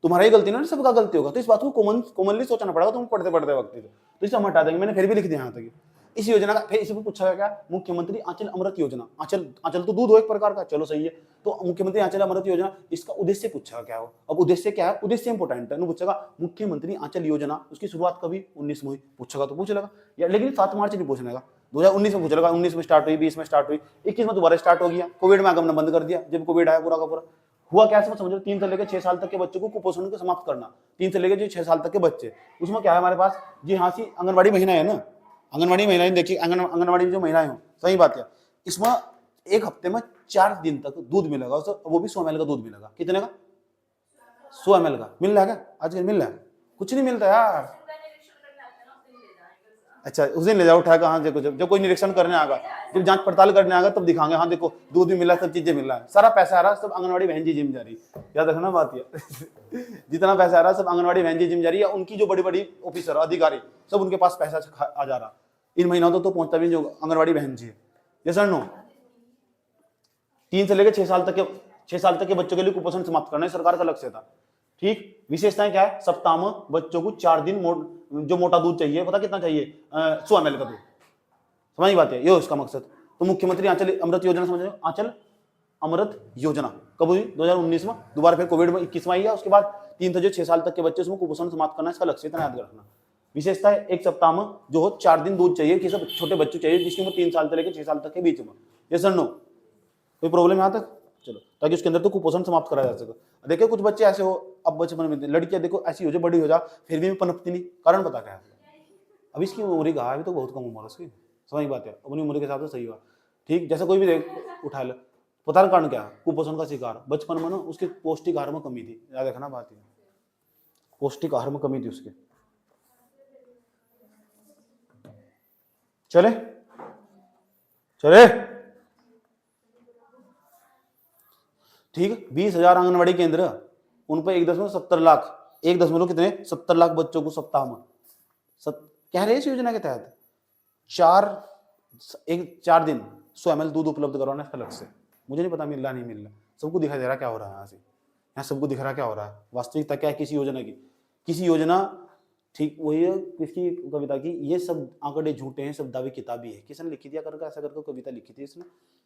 तुम्हारा ही गलती ना सबका गलती होगा, तो इस बात को कॉमनली सोचना पड़ेगा तुम पढ़ते वक्त, तो इसे हम हटा देंगे, मैंने फिर भी लिख दिया यहाँ तक। इस योजना का फिर इसे पूछा गया मुख्यमंत्री आंचल अमृत योजना, आंचल तो दूध हो एक प्रकार का, चलो सही है, तो मुख्यमंत्री आंचल अमृत योजना, इसका उद्देश्य पूछा क्या हो, अब उद्देश्य क्या है, उद्देश्य इंपोर्टेंट है, पूछेगा मुख्यमंत्री आंचल योजना, उसकी शुरुआत कभी 19 में हुई, पूछेगा तो पूछ लेगा, लेकिन 7 मार्च नहीं पूछने का, 2019 में पूछ लेगा, 19 में स्टार्ट हुई, 20 में स्टार्ट हुई, 21 में दोबारा स्टार्ट हो गया, कोविड में आगमन बंद कर दिया, जब कोविड आया पूरा का पूरा हुआ क्या समझो, 3 से लेकर 6 साल तक के बच्चों को कुपोषण को समाप्त करना, 3 से लेकर जो 6 साल तक के बच्चे, उसमें क्या है हमारे पास जी, हाँ सी आंगनबाड़ी महिलाएं है ना, आंगनबाड़ी महिलाएं देखिए, आंगनबाड़ी में जो महिलाएं हो, सही बात है, इसमें एक हफ्ते में 4 दिन तक दूध मिलेगा उसे, वो भी 100 ml का दूध मिलेगा। कितने का? 100 ml का। मिल रहा है क्या आजकल? मिल रहा है? कुछ नहीं मिलता यार। अच्छा उस दिन ले जाओ उठा कर, हाँ देखो जब कोई निरीक्षण करने आएगा, जब जांच पड़ताल करने आएगा तब दिखाएंगे, हाँ देखो दूध भी मिला, सब चीजें मिल रहा है, सारा पैसा आ रहा है, सब आंगनवाड़ी बहन जी जिम जा रही है। याद रखना बात ये जितना पैसा आ रहा है सब आंगनवाड़ी बहन जी जिम जा रही है, उनकी जो बड़ी बड़ी ऑफिसर अधिकारी सब उनके पास पैसा आ जा रहा। इन महीनों तो पहुंचता भी जो आंगनवाड़ी बहन जी है। ये सर नो 3 से लेकर 6 साल तक के बच्चों के लिए कुपोषण समाप्त करना है सरकार का लक्ष्य था। ठीक, विशेषताएं क्या है? सप्ताह में बच्चों को 4 दिन जो मोटा दूध चाहिए, पता कितना चाहिए? 100 ml का दूध। समझ बात है, ये उसका मकसद। तो मुख्यमंत्री आंचल अमृत योजना समझ रहे हो? आंचल अमृत योजना कब हुई? 2019 में, दोबारा फिर कोविड में 21 में आई है। उसके बाद 3 से 6 साल तक के बच्चे, उसमें कुपोषण समाप्त करना, इसका लक्ष्य इतना याद रखना। विशेषता है एक सप्ताह में जो हो 4 दिन दूध चाहिए, किसी छोटे बच्चों चाहिए जिसकी उम्र 3 साल से लेकर 6 साल तक के बीच में। ये सर नो, कोई प्रॉब्लम यहाँ तक? चलो, ताकि उसके अंदर तो कुपोषण समाप्त कराया जा सके। देखिए कुछ बच्चे ऐसे हो, अब बचपन में लड़कियां देखो ऐसी हो जाए, बड़ी हो जा, फिर भी पनपती नहीं, कारण पता क्या है? अब इसकी उम्र कहा, अभी तो बहुत कम उम्र है उसकी। समझ बात है, अपनी उम्र के हिसाब से सही हुआ। ठीक, जैसे कोई भी देख उठा ले, पता नहीं कारण क्या है? कुपोषण का शिकार। बचपन में ना उसके पौष्टिक आहार में कमी थी, याद रखना बात है, पौष्टिक आहार में कमी थी उसके। चले चले ठीक, 20,000 आंगनबाड़ी केंद्र, उन पर 1.70 लाख, 1 कितने 70 लाख बच्चों को सप्ताह में कह रहे हैं इस योजना के तहत 4 दिन 100 ml दूध उपलब्ध करवाना इसका लक्ष्य। मुझे नहीं पता मिल रहा नहीं मिल रहा, सबको दिखाई दे रहा क्या हो रहा है। यहाँ सबको दिख रहा क्या हो रहा है, वास्तविकता क्या है किसी योजना की? किसी योजना, ठीक वही है किसकी कविता की, ये सब आंकड़े झूठे हैं, सब दावे किताबी है। किसने लिखी दिया करके ऐसा करके कविता लिखी थी इसने?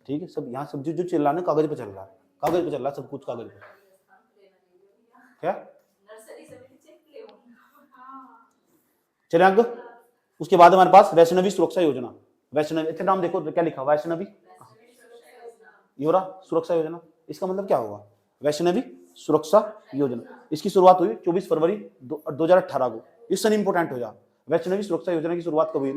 ठीक है, सब यहाँ सब जो चिल्ला रहे कागज पे चल रहा है, कागज पे चल रहा है सब कुछ, कागज पे। क्या चले आगे? उसके बाद हमारे पास वैष्णवी सुरक्षा योजना। वैष्णवी, अच्छा नाम देखो क्या लिखा, वैष्णवी योरा सुरक्षा योजना। इसका मतलब क्या होगा? वैष्णवी सुरक्षा योजना, इसकी शुरुआत हुई 24 फरवरी 2018 को। इस सन इंपोर्टेंट हो जा, वैष्णवी सुरक्षा योजना की शुरुआत कब हुई?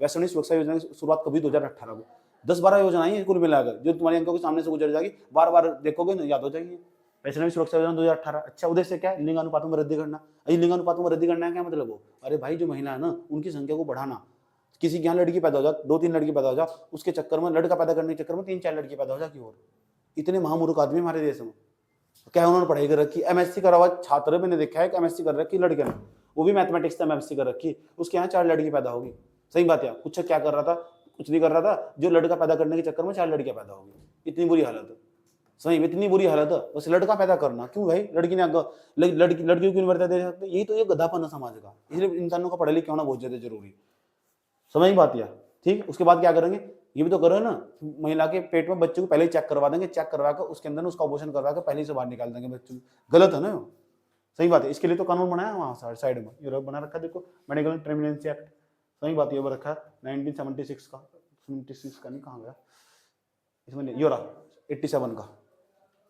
वैष्णवी सुरक्षा योजना की शुरुआत कब हुई? 2018 को। 10-12 योजनाएं हैं कुल मिलाकर, जो तुम्हारी अंकों के सामने से गुजर जाएगी, बार बार देखोगे ना याद हो जाएगी। वैष्णवी सुरक्षा योजना 2018। अच्छा, उद्देश्य क्या है? लिंगानुपात में वृद्धि करना। लिंगानुपात में वृद्धि करना है क्या मतलब? हो अरे भाई जो महिला है ना उनकी संख्या को बढ़ाना। किसी के यहाँ लड़की पैदा हो जा, 2-3 लड़की पैदा हो जा, उसके चक्कर में, लड़का पैदा करने के चक्कर में 3-4 लड़की पैदा हो जा की और। इतने महामूर्ख आदमी हमारे देश में। क्या उन्होंने पढ़ाई कर रखी? एमएससी करा हुआ छात्र मैंने देखा है, एमएससी कर रखी लड़के ने, वो भी मैथमेटिक्स से एमएससी कर रखी, उसके यहाँ 4 लड़की पैदा होगी। सही बात है, कुछ क्या कर रहा था? कुछ नहीं कर रहा था, जो लड़का पैदा करने के चक्कर में 4 लड़कियां पैदा होगी। इतनी बुरी हालत है, सही में इतनी बुरी हालत है। बस लड़का पैदा करना क्यों भाई? लड़की ने लड़कियों की वरीयता दे सकते? यही तो ये गधापन है समाज का। इसलिए इंसानों का पढ़ा लिखा होना बहुत ज्यादा जरूरी। समझ बात यार। ठीक, उसके बाद क्या करेंगे? ये भी तो करो ना, महिला के पेट में बच्चे को पहले ही चेक करवा देंगे, चेक करवा कर उसके अंदर उसका ऑपरेशन करवा कर पहले से बाहर निकाल देंगे बच्चों को। गलत है ना? सही बात है, इसके लिए तो कानून बनाया वहां साइड में, यूरोप बना रखा, देखो मेडिकल टर्मिनेंसी एक्ट। सही बात है, रखा 1976 का, 76 का नहीं, कहाँ गया इसमें, यूरा 87 का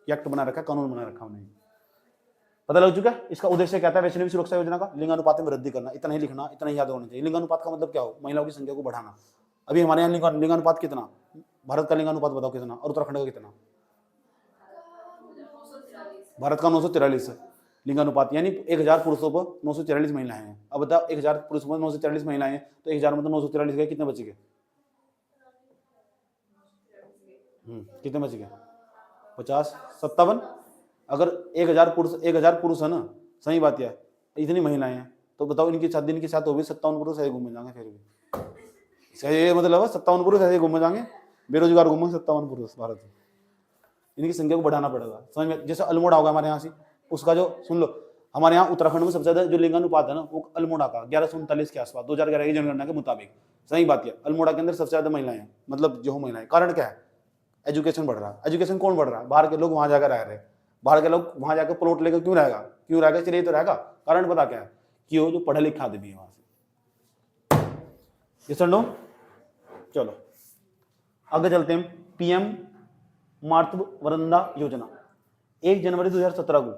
एक्ट बना रखा, कानून बना रखा उन्हें। पता लग चुका है? इसका उद्देश्य क्या था वैष्णवी सुरक्षा योजना का? लिंगानुपात में वृद्धि करना। इतना ही लिखना, इतना ही याद होना चाहिए। लिंगानुपात का मतलब क्या हो? महिलाओं की संख्या को बढ़ाना। अभी हमारे यहाँ लिंगानुपात कितना? भारत का लिंगानुपात बताओ कितना, और उत्तराखंड का कितना? भारत का 943 है लिंगानुपात, यानी 1000 पुरुषों पर 943 महिलाएं हैं। अब बताओ 1000 पुरुषों पर 943 महिलाएं हैं, तो 1000 में तो 943 गए, कितने बच गए? कितने बच गए? 50, 57। अगर 1000 पुरुष है ना, सही बात है, इतनी महिलाएं हैं, तो बताओ इनके साथ दिन के साथ हो भी 57 पुरुष ऐसे घूमे जाएंगे। फिर भी ये मतलब 57 पुरुष ऐसे घूमे जाएंगे, बेरोजगार घूमेंगे 57 पुरुष भारत में। इनकी संख्या को बढ़ाना पड़ेगा, समझ में? जैसे अल्मोड़ा होगा हमारे यहाँ से, उसका जो सुन लो, हमारे यहाँ उत्तराखंड में सबसे ज्यादा जो लिंगानुपात है ना वो अल्मोड़ा का 1139 के आसपास 2011 की जनगणना के मुताबिक। सही बात है, अल्मोड़ा के अंदर सबसे ज्यादा महिलाएं हैं, मतलब जो महिलाएं। कारण क्या है? एजुकेशन बढ़ रहा है। एजुकेशन कौन बढ़ रहा है? बाहर के लोग वहां जाकर रह रहे हैं। बाहर के लोग वहां जाकर प्लॉट लेकर क्यों रहेगा? चलिए तो रहेगा, कारण पता क्या है? कि वो जो पढ़े लिखे आदमी है वहां से। यस और नो? चलो आगे चलते हैं। पीएम मातृ वंदना योजना 1 जनवरी 2017 को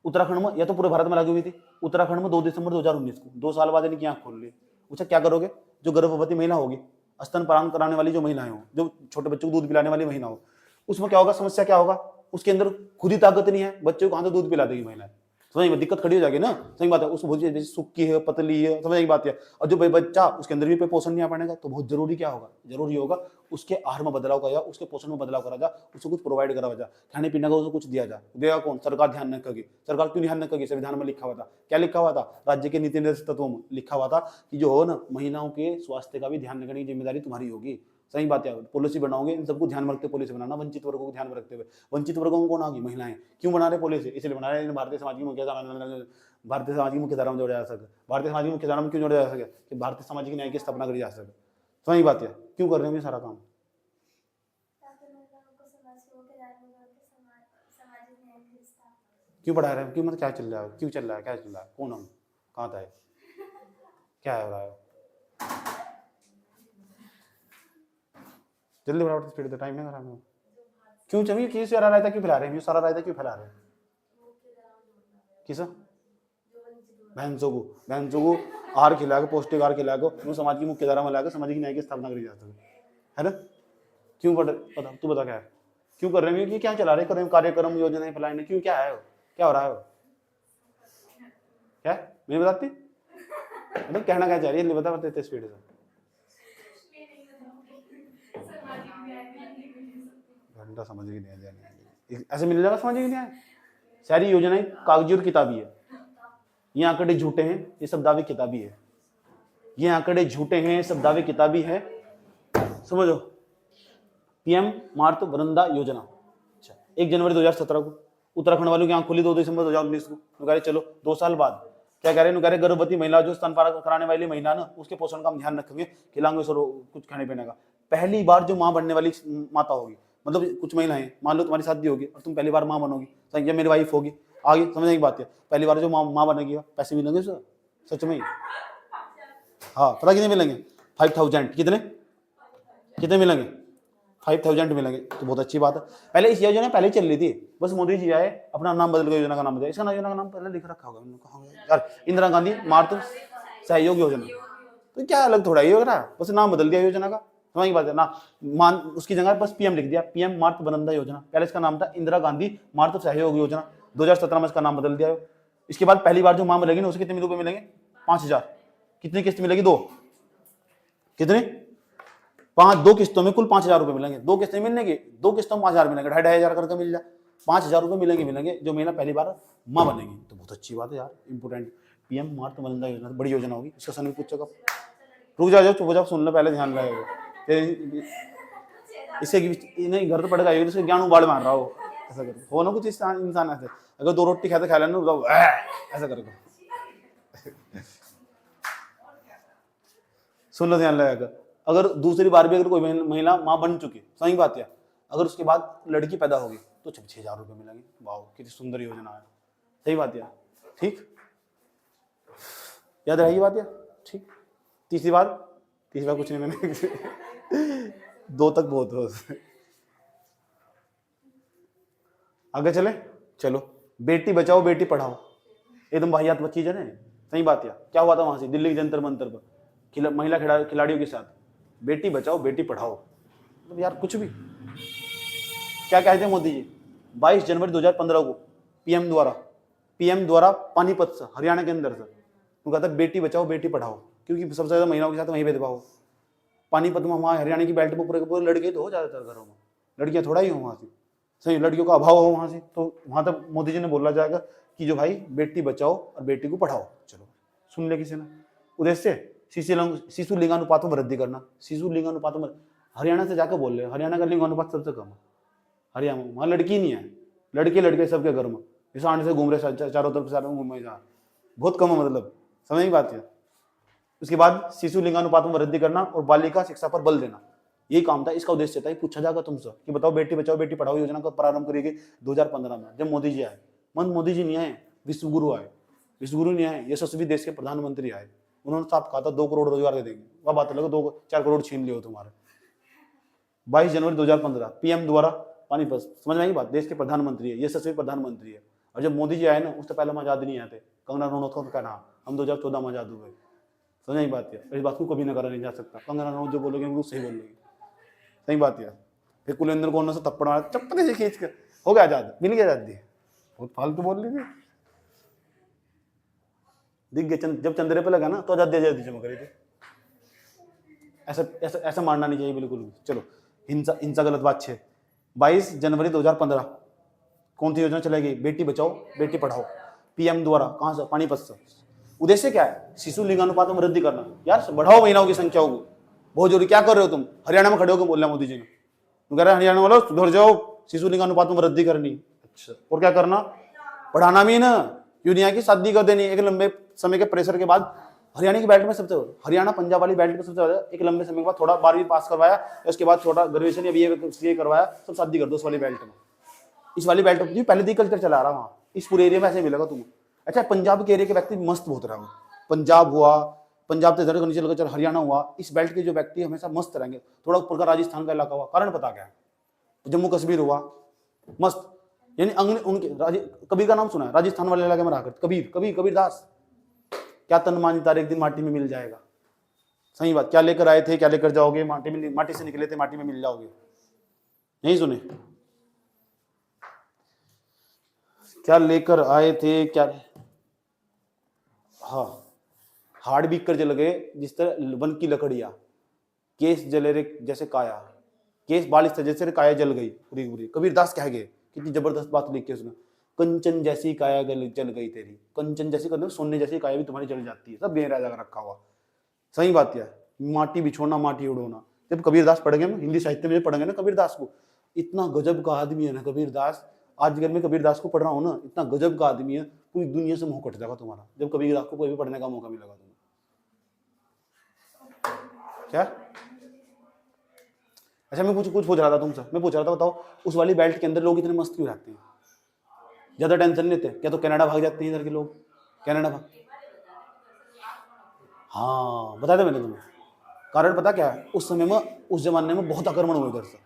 उत्तराखंड में, या तो पूरे भारत में लागू हुई थी। उत्तराखंड में 2 दिसंबर 2019 को, 2 साल बाद इनकी आंख खोल ली। अच्छा क्या करोगे? जो गर्भवती महिला होगी स्तनपान कराने वाली जो महिलाएं हो, जो छोटे बच्चों को दूध पिलाने वाली महिला हो, उसमें क्या होगा, समस्या क्या होगा, उसके अंदर खुद ही ताकत नहीं है, बच्चे को कहां से दूध पिला देगी महिलाएं, समझ में दिक्कत खड़ी हो जाएगी ना। सही बात है, उसको बहुत जैसे सूखी है, पतली है, समझ की बात है। और जो बच्चा, उसके अंदर भी पोषण नहीं आ पाएगा, तो बहुत जरूरी क्या होगा, जरूरी होगा उसके आहार में बदलाव करा जा, उसके पोषण में बदलाव करा जा, उसको कुछ प्रोवाइड करा जा, खाने पीने का उसको कुछ दिया जा। देगा कौन, सरकार ध्यान न रखेगी। सरकार क्यों ध्यान रखेगी, संविधान में लिखा हुआ था, क्या लिखा हुआ था, राज्य के नीति निर्देश तत्वों में लिखा हुआ था कि जो हो ना, महिलाओं के स्वास्थ्य का भी ध्यान रखने की जिम्मेदारी तुम्हारी होगी। सही बात है, पॉलिसी बनाओगे इन सबको ध्यान में रखते पॉलिसी बनाना, वंचित वर्गों को ध्यान में रखते हुए। वंचित वर्गों को कौन आ गई, महिलाएं। क्यों बना रहे पॉलिसी, इसलिए बना रहे हैं भारतीय समाज की भारतीय समाज की मुख्यधारा में जोड़ा जा सके। भारतीय समाज की मुख्यधारा में क्यों जोड़ा जा सके, कि भारतीय सामाजिक न्याय की स्थापना करी जा सके। समझ बात है, क्यों कर रहे हैं ये सारा काम, क्यों पढ़ा रहे हैं, क्यों, मतलब क्या चल रहा है, क्यों चल रहा है, क्या चल रहा है, कौन हम, कहाँ था, क्या हो रहा है, जल्दी फटाफट स्पीड दे, टाइम नहीं खराब है। क्यों चलिए, क्यों सारा रायता क्यों फैला रहे हैं, सारा रायता क्यों फैला रहे हैं, किस भैंसों को आहार खिला के, पौष्टिक आहार खिला के समाज की मुख्य धारा में लाकर सामाजिक न्याय की स्थापना करी जा सके, है ना। क्यों पता, तू बता क्या है, क्यों कर रहे हैं, ये क्या चला रहे कर कार्यक्रम योजनाएं फैलाने, क्यों, क्या है, क्या हो रहा है, क्या मैं बताती, मतलब कहना क्या चाह रही है, बता बताते स्पीड से, घंटा समझ ही नहीं जाने, ऐसे मिल जाएगा समझ ही नहीं आया। सारी योजनाएं कागजी और किताबी है, ये आंकड़े झूठे हैं, ये सब दावे किताबी है, ये आंकड़े झूठे हैं, सब दावे किताबी है, समझो। पीएम मातृ वंदना योजना, अच्छा 1 जनवरी 2017 को उत्तराखंड वालों की आंख खुली 2 दिसंबर 2019 को, कह रहे चलो 2 साल बाद क्या कह रहे हैं, कह रहे गर्भवती महिला जो स्तनपान कराने वाली महिला ना, उसके पोषण का हम ध्यान रखेंगे, खिलाएंगे सर कुछ खाने पीने का। पहली बार जो माँ बनने वाली माता होगी, मतलब कुछ महिलाएं, मान लो तुम्हारी शादी होगी और तुम पहली बार माँ बनोगी, या मेरी वाइफ होगी, आगे समझने की बात है, पहली बार जो माँ बनेगी, पैसे मिलेंगे सर, सच में, हाँ पता कितने मिलेंगे, 5000, कितने मिलेंगे, 5000 मिलेंगे, तो बहुत अच्छी बात है। पहले इस योजना पहले चल रही थी, बस मोदी जी आए, अपना नाम बदल के योजना का नाम बदला, इसका योजना का नाम पहले लिख रखा होगा यार, इंदिरा गांधी मातृ सहयोग योजना, तो क्या अलग थोड़ा ही हो रहा है, बस नाम बदल दिया योजना का, समझ की बात है ना, मान उसकी जगह बस पीएम लिख दिया, पीएम मातृ वंदना योजना, पहले इसका नाम था इंदिरा गांधी मातृ सहयोग योजना, 2017 में इसका नाम बदल दिया। इसके बाद पहली बार जो मां मिलेगी ना, उसे कितने रुपए मिलेंगे, 5000, कितनी किस्त मिलेगी, 2, कितने 2 किस्तों में कुल 5000 रुपए मिलेंगे, 2 किस्तें मिलने की, 2 किस्तों में 5000 मिलेंगे, 2500 करके मिल जाए, 5000 रुपए मिलेंगे जो महिला पहली बार मां बनेगी, तो बहुत अच्छी बात है यार, इंपोर्टेंट। पीएम मातृ वंदना योजना बड़ी योजना होगी, इसका सन पूछेगा, रुक जाओ, चुप हो जाओ, सुन लो पहले, ध्यान रहेगा, इससे नहीं घर तो पड़ेगा, इसके ज्ञान उबाड़ मार रहा हो, ऐसा करो, हो ना कुछ इंसान ऐसे, अगर 2 रोटी खाते खा लेना तो ऐसा करेगा, सुन लो, ध्यान लगाकर। अगर दूसरी बार भी अगर कोई महिला मां बन चुकी, सही बात है, अगर उसके बाद लड़की पैदा होगी तो 6000 रुपए मिलेंगे, वाह कितनी सुंदर योजना है, सही बात है, ठीक, याद रहेगी बात है, ठीक। तीसरी बार कुछ नहीं, मैंने 2 तक बहुत हो, आगे चले, चलो, बेटी बचाओ बेटी पढ़ाओ, एकदम वाहियात चीज है ना, सही बात है। क्या हुआ था वहां से, दिल्ली के जंतर मंतर पर महिला खिलाड़ियों के साथ, बेटी बचाओ बेटी पढ़ाओ, मतलब यार कुछ भी, क्या कहते हैं मोदी जी, 22 जनवरी 2015 को पीएम द्वारा पानीपत से, हरियाणा के अंदर से, वो कहता है बेटी बचाओ बेटी पढ़ाओ, क्योंकि सबसे ज्यादा महिलाओं के साथ वहीं भेदभाव, पानीपत में, वहाँ हरियाणा की बेल्ट में पूरे लड़के तो हो ज्यादातर घरों में, लड़कियां थोड़ा ही हो वहां से, सही, लड़कियों का अभाव हो वहां से, तो वहां तक मोदी जी ने बोला जाएगा कि जो भाई बेटी बचाओ और बेटी को पढ़ाओ, चलो सुन ले किसी ने। उद्देश्य शिशु लिंगानुपात में वृद्धि करना, शिशु लिंगानुपात में, हरियाणा से जाकर बोल रहे, हरियाणा का लिंगानुपात सबसे कम है, हरियाणा में, वहाँ लड़की नहीं है, लड़के सबके घर में, इस आने से घूम रहे चारों तरफ, घूम रहे, बहुत कम है, मतलब समझ की बात है। उसके बाद शिशु लिंगानुपात में वृद्धि करना और बालिका शिक्षा पर बल देना, यही काम था, इसका उद्देश्य था। पूछा जाएगा तुमसे कि बताओ बेटी बचाओ बेटी पढ़ाओ योजना का प्रारंभ करेगी 2015 में, जब मोदी जी आए, मोदी जी नहीं आए, विश्वगुरु आए, विश्वगुरु नहीं आए, यशस्वी देश के प्रधानमंत्री आए, उन्होंने साफ कहा था 2 करोड़ रोजगार दे देंगे, वह बात अलग, 4 करोड़ छीन लियो तुम्हारे। 22 जनवरी 2015 पीएम द्वारा पानीपत, समझ में आई बात, देश के प्रधानमंत्री है, यशस्वी प्रधानमंत्री है। और जब मोदी जी आए ना, उससे पहले हम आजाद नहीं आए थे, कंगना रनौत का कहना हम 2014 में आजाद हुए, समझ नहीं बात है, इस बात को कभी ना करा नहीं जा सकता। कंगना रनौत जो बोलोगे वो सही बोलोगे, सही बात है। फिर कुलेंद्र कौन से थप्पड़ मारा चप्पल से खींच कर, हो गया आजाद, मिल गया आजादी। बहुत फालतू बोल रही थी, दिख गया जब चंद्रे पे लगा ना तो आजादी आजादी चमक रही थी। ऐसा ऐसा ऐसा मारना नहीं चाहिए बिल्कुल भी। चलो हिंसा हिंसा गलत बात 6। 22 जनवरी 2015 कौन सी योजना चलाई गई? बेटी बचाओ बेटी पढ़ाओ, पीएम द्वारा। कहाँ से? पानीपत से। उद्देश्य क्या है? शिशु लिंगानुपात में वृद्धि करना। यार बढ़ाओ महिलाओं की संख्या को, बहुत जरूरी। क्या कर रहे हो तुम? हरियाणा में खड़े होकर बोल रहे मोदी जी ने, तुम कह रहे हरियाणा वालों सुधर जाओ, शिशु लिंगानुपात में वृद्धि करनी। अच्छा, और क्या करना? पढ़ाना भी ना, यूनिया की शादी कर देनी। एक लंबे समय के प्रेशर के बाद हरियाणा की बेल्ट में सबसे, हरियाणा पंजाब वाली बेल्ट में सबसे ज्यादा, एक लंबे समय के बाद थोड़ा 12वीं पास करवाया, उसके बाद थोड़ा ग्रेजुएशन या बीए करवाया, सब शादी कर दो उस वाली बेल्ट में। इस वाली बेल्ट में पहले कल्चर चला रहा वहाँ, इस पूरे एरिया में ऐसे मिलेगा तुम्हें। अच्छा, पंजाब के एरिया के व्यक्ति मस्त बहुत रहा, पंजाब हुआ, पंजाब से इधर नीचे लगा चल हरियाणा हुआ, इस बेल्ट के जो व्यक्ति हमेशा मस्त रहेंगे। थोड़ा ऊपर का राजस्थान का इलाका हुआ, कारण पता क्या है? जम्मू कश्मीर हुआ मस्त, यानी उनके कबीर का नाम सुना है? राजस्थान वाले इलाके में रहा कर कबीर दास। क्या तन मानी तारे एक दिन माटी में मिल जाएगा। सही बात। क्या लेकर आए थे क्या लेकर जाओगे, माटी से निकले थे माटी में मिल जाओगे। नहीं सुने? क्या लेकर आए थे क्या, हाँ, हाड़ बिक कर जल गए जिस तरह वन की लकड़ियां, केस जले रे जैसे काया, केस बालिश था जैसे काया जल गई पूरी पूरी। कबीर दास कह गए, कितनी जबरदस्त बात लिख के उसने। कंचन जैसी काया जल गई तेरी, कंचन जैसी कर, सोने जैसी काया भी तुम्हारी जल जाती है। सब बेर राजा का रखा हुआ। सही बात है। माटी बिछोना माटी उड़ोना। जब कबीर दास पढ़ेंगे हम हिंदी साहित्य में पढ़ेंगे ना कबीर दास को, इतना गजब का आदमी है ना कबीर दास। आज अगर मैं कबीर दास को पढ़ रहा हूँ ना, इतना गजब का आदमी है, पूरी दुनिया से मुंह कट जाएगा तुम्हारा जब कबीर दास को कोई भी पढ़ने का मौका मिलेगा तुम्हें। क्या? अच्छा, मैं कुछ पूछ रहा था तुमसे, मैं पूछ रहा था, बताओ उस वाली बेल्ट के अंदर लोग इतने मस्त क्यों रहते हैं? ज्यादा टेंशन लेते हैं क्या? तो कनाडा भाग जाते हैं इधर के लोग, कनाडा भाग। हाँ, बताया था मैंने तुम्हें। कारण पता क्या है? उस समय में, उस जमाने में बहुत आक्रमण हुए इधर से,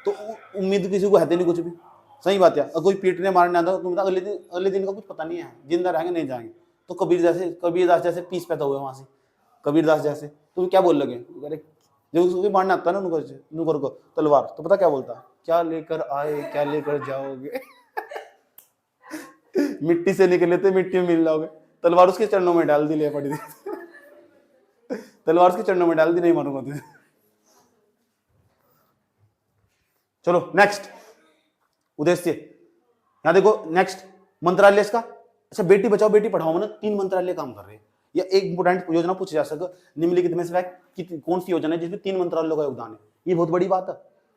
तो उम्मीद किसी को है नहीं कुछ भी। सही बात है। अगर कोई पीटने मारने आता तो अगले दिन का कुछ पता नहीं है, जिंदा रहेंगे नहीं जाएंगे। तो कबीर दास जैसे पीस पैदा हुए वहां से, कबीर दास जैसे। तो क्या बोल लगे? जब उसको मारने आता है ना नुकर को तलवार, तो पता क्या बोलता? क्या लेकर आए क्या लेकर जाओगे। मिट्टी से निकले थे मिट्टी में मिल जाओगे। तलवार उसके चरणों में डाल दी, ले पड़ी थी। तलवार उसके चरणों में डाल दी, नहीं मारूंगा तुझे। चलो नेक्स्ट उद्देश्य, यहां देखो नेक्स्ट मंत्रालय इसका। अच्छा, बेटी बचाओ बेटी पढ़ाओ में 3 मंत्रालय काम कर रहे हैं। या एक इंपोर्टेंट योजना पूछी जा सके, निम्नलिखित में से कौन सी योजना है जिसमें 3 मंत्रालयों का योगदान है? ये बहुत बड़ी बात है।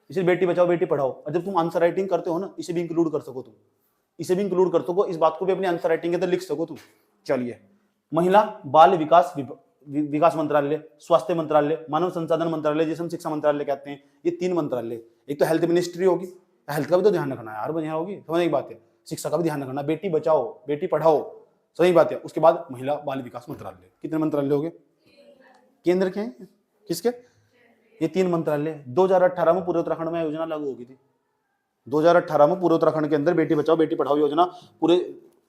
इसे बेटी बचाओ बेटी पढ़ाओ, और जब तुम आंसर राइटिंग करते हो ना, इसे भी इंक्लूड कर सको तुम, इसे भी इंक्लूड कर सको, इस बात को भी अपनी आंसर राइटिंग के अंदर लिख सको तुम। चलिए, महिला बाल विकास मंत्रालय, स्वास्थ्य मंत्रालय, मानव संसाधन मंत्रालय जिसे हम शिक्षा मंत्रालय कहते हैं, ये 3 मंत्रालय। एक तो हेल्थ मिनिस्ट्री होगी, हेल्थ का भी तो ध्यान रखना है यार, बढ़िया होगी, समझ एक बात है। शिक्षा का भी ध्यान रखना, बेटी बचाओ बेटी पढ़ाओ, सही बात है। उसके बाद महिला बाल विकास मंत्रालय। कितने मंत्रालय हो गए? केंद्र के हैं किसके? ये 3 मंत्रालय। 2018 में पूरे उत्तराखंड में योजना लागू होगी थी। 2018 में पूरे उत्तराखंड के अंदर बेटी बचाओ बेटी पढ़ाओ योजना पूरे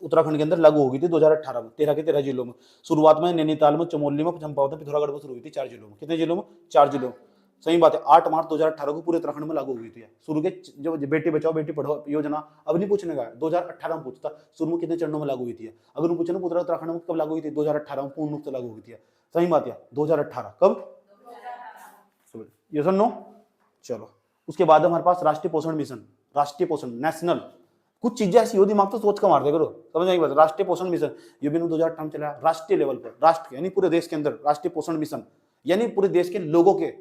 उत्तराखंड के अंदर लागू होगी थी 2018 में, 13 के 13 जिलों में। शुरुआत में नैनीताल में, चमोली में, चंपावत में, पिथौरागढ़ में शुरू हुई थी 4 जिलों में। कितने जिलों में? 4 जिलों में। सही बात है। 8 मार्च 2018 को पूरे उत्तराखंड में लागू हुई थी। शुरू के जो बेटी बचाओ बेटी पढ़ाओ योजना, अब नहीं पूछने का, 2018 में पूछता शुरू में कितने चरणों में लागू हुई थी। अगर पूछे ना पूरा उत्तराखंड में कब लागू हुई थी? 2018 में पूर्ण रूप से लागू हुई थी। सही बात है, 2018 कब? ये सुन नो। चलो, उसके बाद हमारे पास राष्ट्रीय पोषण मिशन, राष्ट्रीय पोषण नेशनल। कुछ चीजें ऐसी हो दिमाग तो सोच कर मार दे करो, समझ नहीं बात। राष्ट्रीय पोषण मिशन ये भी 2018 में चला, राष्ट्रीय लेवल पर, राष्ट्र यानी पूरे देश के अंदर राष्ट्रीय पोषण मिशन, यानी पूरे देश के लोगों के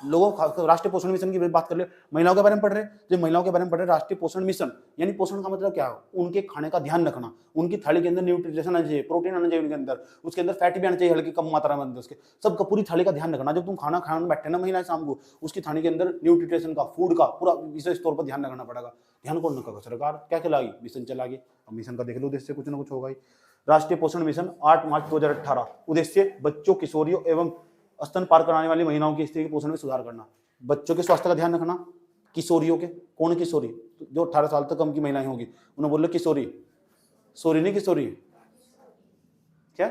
लोगों राष्ट्रीय पोषण मिशन की बात कर ले। महिलाओं के बारे में पढ़ रहे, जो महिलाओं के बारे में पढ़ रहे, राष्ट्रीय पोषण मिशन यानी पोषण का मतलब क्या है? उनके खाने का ध्यान रखना, उनकी थाली के अंदर न्यूट्रिशन आना चाहिए, प्रोटीन आना चाहिए उनके अंदर, उसके अंदर फैट भी आना चाहिए हल्की कम मात्रा में, उसके सबका पूरी थाली का ध्यान रखना। जब तुम खाना खाने बैठे ना महिलाएं शाम को, उसकी थाली के अंदर न्यूट्रिशन का, फूड का पूरा विशेष तौर पर ध्यान रखना पड़ेगा। ध्यान कौन रखेगा? सरकार। क्या खिलाएगी? मिशन चलाएगी। अब मिशन का देख लो, उद्देश्य कुछ ना कुछ होगा ही। राष्ट्रीय पोषण मिशन 8 मार्च 2018। उद्देश्य बच्चों, किशोरियों एवं स्तन पार कराने वाली महिलाओं की स्थिति के पोषण में सुधार करना। बच्चों के स्वास्थ्य का ध्यान रखना, किशोरियों के, कौन किशोरी? जो 18 साल तक कम की महिलाएं होगी उन्हें बोल लो किशोरी, सोरी नहीं किशोरी, क्या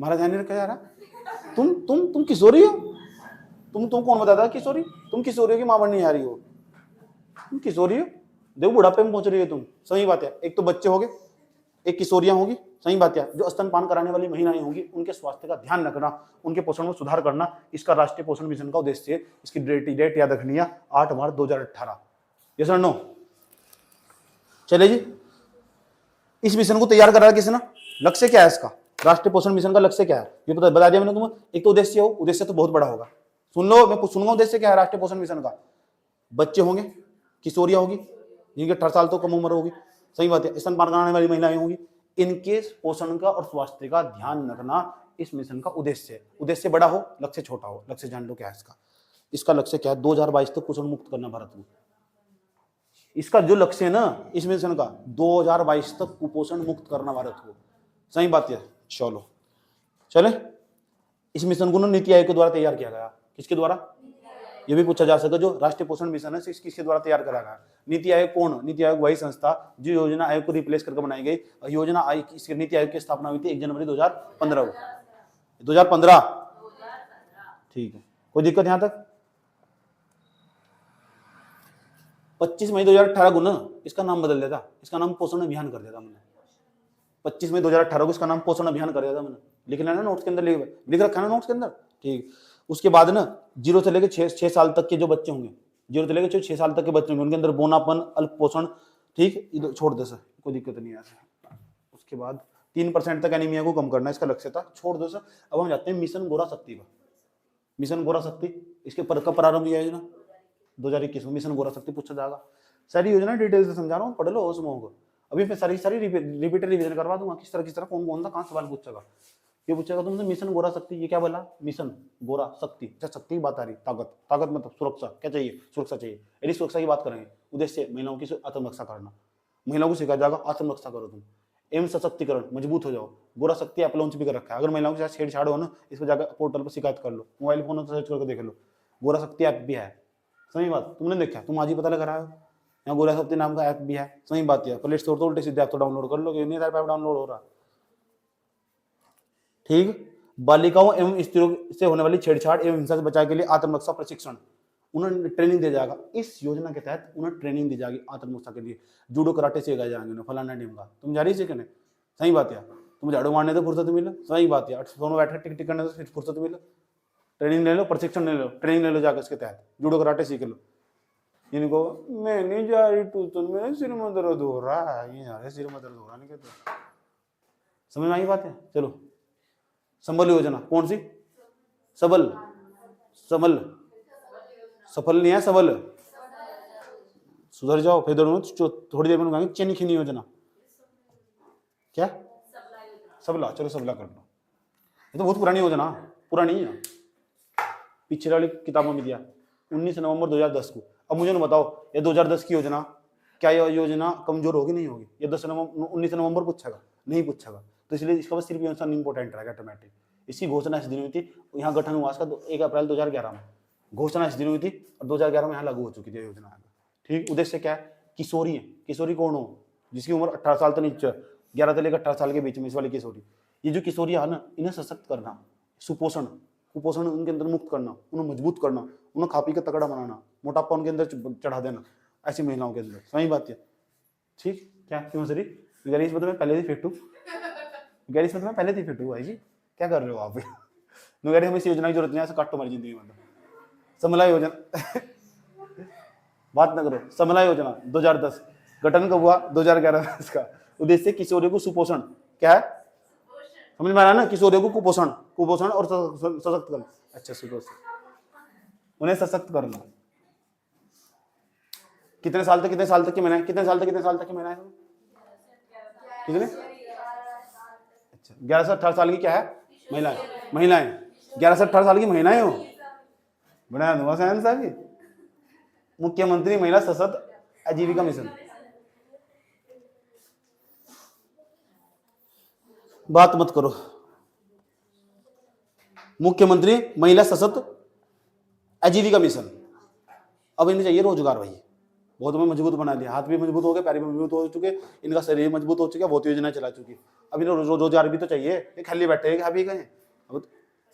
हमारा ध्यान नहीं रखा जा रहा। तुम किशोरी हो, तुम कौन बताता है किशोरी? तुम किशोरी हो कि मां बनने आ रही हो? तुम किशोरी हो, देखो बुढ़ापे में पहुंच रही हो तुम। सही बात है, एक तो बच्चे होंगे, एक किशोरियां होगी। सही बात है, जो स्तनपान कराने वाली महिलाएं होंगी, उनके स्वास्थ्य का ध्यान रखना, उनके पोषण में सुधार करना, इसका राष्ट्रीय पोषण मिशन का उद्देश्य है। इसकी डेट याद रखनी है, 8 मार्च 2018। यस और नो? चले जी, इस मिशन को तैयार करा किसने? लक्ष्य क्या है इसका? राष्ट्रीय पोषण मिशन का लक्ष्य क्या है ये बता दिया मैंने तुम्हें। एक तो उद्देश्य हो, उद्देश्य तो बहुत बड़ा होगा, सुन लो, मैं कुछ सुनूंगा। उद्देश्य क्या है राष्ट्रीय पोषण मिशन का? बच्चे होंगे, किशोरियां होगी जिनके 18 साल तो कम उम्र होगी। सही बात है, स्तनपान कराने वाली महिलाएं होंगी, इनके पोषण का और स्वास्थ्य का ध्यान रखना इस मिशन का उद्देश्य है। उद्देश्य बड़ा हो, लक्ष्य छोटा हो। लक्ष्य जान लो क्या है इसका। इसका लक्ष्य क्या है? 2022 तक कुपोषण मुक्त करना भारत को। इसका जो लक्ष्य है ना इस मिशन का, 2022 तक कुपोषण मुक्त करना भारत को। सही बात है, चलो चले। इस मिशन को ना नीति आयोग के द्वारा तैयार किया गया। किसके द्वारा? ये भी पूछा जा सकता है, जो राष्ट्रीय पोषण मिशन है किसके द्वारा तैयार करा गया? नीति आयोग कौन? नीति आयोग वही संस्था जो योजना आयोग को रिप्लेस करके बनाई गई। योजना आयोग, इसके नीति आयोग की स्थापना हुई थी 1 जनवरी 2015 को। 2015, ठीक है, कोई दिक्कत यहां तक? 25 मई 2018 को ना इसका नाम बदल दिया था, इसका नाम पोषण अभियान कर दिया था मैंने। 25 मई 2018 को इसका नाम पोषण अभियान कर दिया था मैंने। लिख लेना नोट्स के अंदर, लिख रखा ना नोट्स के अंदर, ठीक। उसके बाद ना 0 से लेकर 6 साल तक के जो बच्चे होंगे, 0 से लेकर 6 साल तक के बच्चे होंगे, उनके अंदर बोनापन, अल्प पोषण, ठीक, छोड़ दे सर, कोई दिक्कत नहीं है। उसके बाद 3% तक एनीमिया को कम करना इसका लक्ष्य था, छोड़ दो सर। अब हम जाते हैं मिशन गोरा शक्ति पर। मिशन गोरा शक्ति, इसके पर कब प्रारंभ किया योजना? 2021 में मिशन गोरा शक्ति पूछा जाएगा। सारी योजना डिटेल से समझा रहा हूँ, पढ़ लो उस को। अभी मैं सारी रिपीट रिवीजन करवा दूंगा, किस तरह कौन सा कहाँ सवाल पूछेगा। ये पूछेगा तुमसे मिशन गोरा शक्ति, ये क्या बोला? मिशन गोरा शक्ति, अच्छा शक्ति की बात आ रही, ताकत मतलब सुरक्षा, क्या चाहिए? सुरक्षा चाहिए, यदि सुरक्षा की बात करेंगे। उद्देश्य महिलाओं की आत्मरक्षा करना, महिलाओं को सिखाया जाएगा आत्मरक्षा करो तुम, एवं सशक्तिकरण, मजबूत हो जाओ। गोरा शक्ति ऐप लॉन्च भी कर रखा है, अगर महिलाओं के साथ छेड़छाड़ हो ना, इस पर जाकर पोर्टल पर शिकायत कर लो, मोबाइल फोन सर्च करके देख लो, गोरा शक्ति ऐप भी है। सही बात, तुमने देखा, तुम आज ही पता लगा रहा है, यहाँ गोरा शक्ति नाम का ऐप भी है। सही बात है, प्ले स्टोर तो उल्टे सीधे ऐप तो डाउनलोड कर लो, नहीं ऐप डाउनलोड हो रहा, ठीक। बालिकाओं एवं स्त्रियों से होने वाली छेड़छाड़ एवं हिंसा से बचाव के लिए आत्मरक्षा प्रशिक्षण, उन्हें ट्रेनिंग दिया जाएगा। इस योजना के तहत उन्हें ट्रेनिंग दी जाएगी आत्मरक्षा के लिए। जूडो कराटे सिखाए जाएंगे उन्हें, फलाना टीम का। तुम जा रही सीखने? सही बात है, तुम झाड़ू मारने तो फुर्सत मिले। सही बात है, दोनों बैठ कर टिक करने तो फुर्सत मिले। ट्रेनिंग ले लो, प्रशिक्षण ले लो, ट्रेनिंग ले लो जाकर इसके तहत, जूडो कराटे सीख लो। इनको मैं नहीं जा रही ट्यूशन, मेरे सिर में दर्द हो रहा है, ये जा रहे सिर में दर्द हो रहा नहीं कहते। समझ में आई बात है? चलो, संबल योजना कौन सी? सबल, सबल, सफल नहीं है, सबल। सुधर जाओ, फिर थोड़ी देर में कहेंगे चेनी खीनी योजना। क्या? सबला, चलो सबला कर लो। ये तो बहुत पुरानी योजना, पुरानी है, पिछले वाली किताबों में दिया 19 नवंबर 2010 को। अब मुझे ना बताओ, ये 2010 की योजना, क्या यह योजना कमजोर होगी नहीं होगी? ये 19 नवंबर पूछेगा? नहीं पूछेगा, तो इसलिए इसका बस सिर्फ आंसर इंपॉर्टेंट रहेगा ऑटोमेटिक। इसी घोषणा इस दिन हुई थी, यहाँ गठन हुआ इसका 1 अप्रैल 2011 में, घोषणा इस दिन हुई थी और 2011 में यहाँ लागू हो चुकी थी योजना। ठीक, उद्देश्य क्या है? किशोरी है, किशोरी कौन हो? जिसकी उम्र 18 साल तो नीचे, 11 से लेकर 18 साल के बीच में, इस वाली किशोरी। ये जो किशोरियां है ना, इन्हें सशक्त करना, सुपोषण, कुपोषण उनके अंदर मुक्त करना, उन्हें मजबूत करना, उन्हें खा पी का तगड़ा बनाना, मोटापा उनके अंदर चढ़ा देना, ऐसी महिलाओं के अंदर। सही बात है, ठीक। क्या क्यों सरी गैरिस मतलब मैं पहले ही फिट हूँ, गैरिस मतलब मैं पहले ही फिट हूँ भाई जी, क्या कर रहे हो आप? गैरिस हमें इस योजना की जरूरत नहीं है, ऐसा काटो हमारी जिंदगी में। समला योजना बात ना करो। समला योजना 2010, गठन कब हुआ? 2011 इसका उद्देश्य किशोरियों को सुपोषण, क्या है समझ में आ रहा ना? किशोरियों को कुपोषण, कुपोषण और सशक्त करना। अच्छा, सुपोषण, उन्हें सशक्त करना। कितने साल तक की महिलाएं, कितने साल तक की महिलाएं? कितने? अच्छा, 11 से 18 साल की क्या है? महिलाएं 11 से 18 साल की महिलाएं हो, बना दूंगा साहब साहब। मुख्यमंत्री महिला सशक्त आजीविका मिशन, बात मत करो। मुख्यमंत्री महिला सशक्त आजीविका मिशन, अब इन्हें चाहिए रोजगार भाई, बहुत में मजबूत बना दिया, हाथ भी मजबूत हो गए, पैर भी मजबूत हो चुके, इनका शरीर भी मजबूत हो चुका, बहुत योजना चला चुकी। अब इन्हें रोजगार भी तो चाहिए, ये खाली बैठे खा पी गए। अब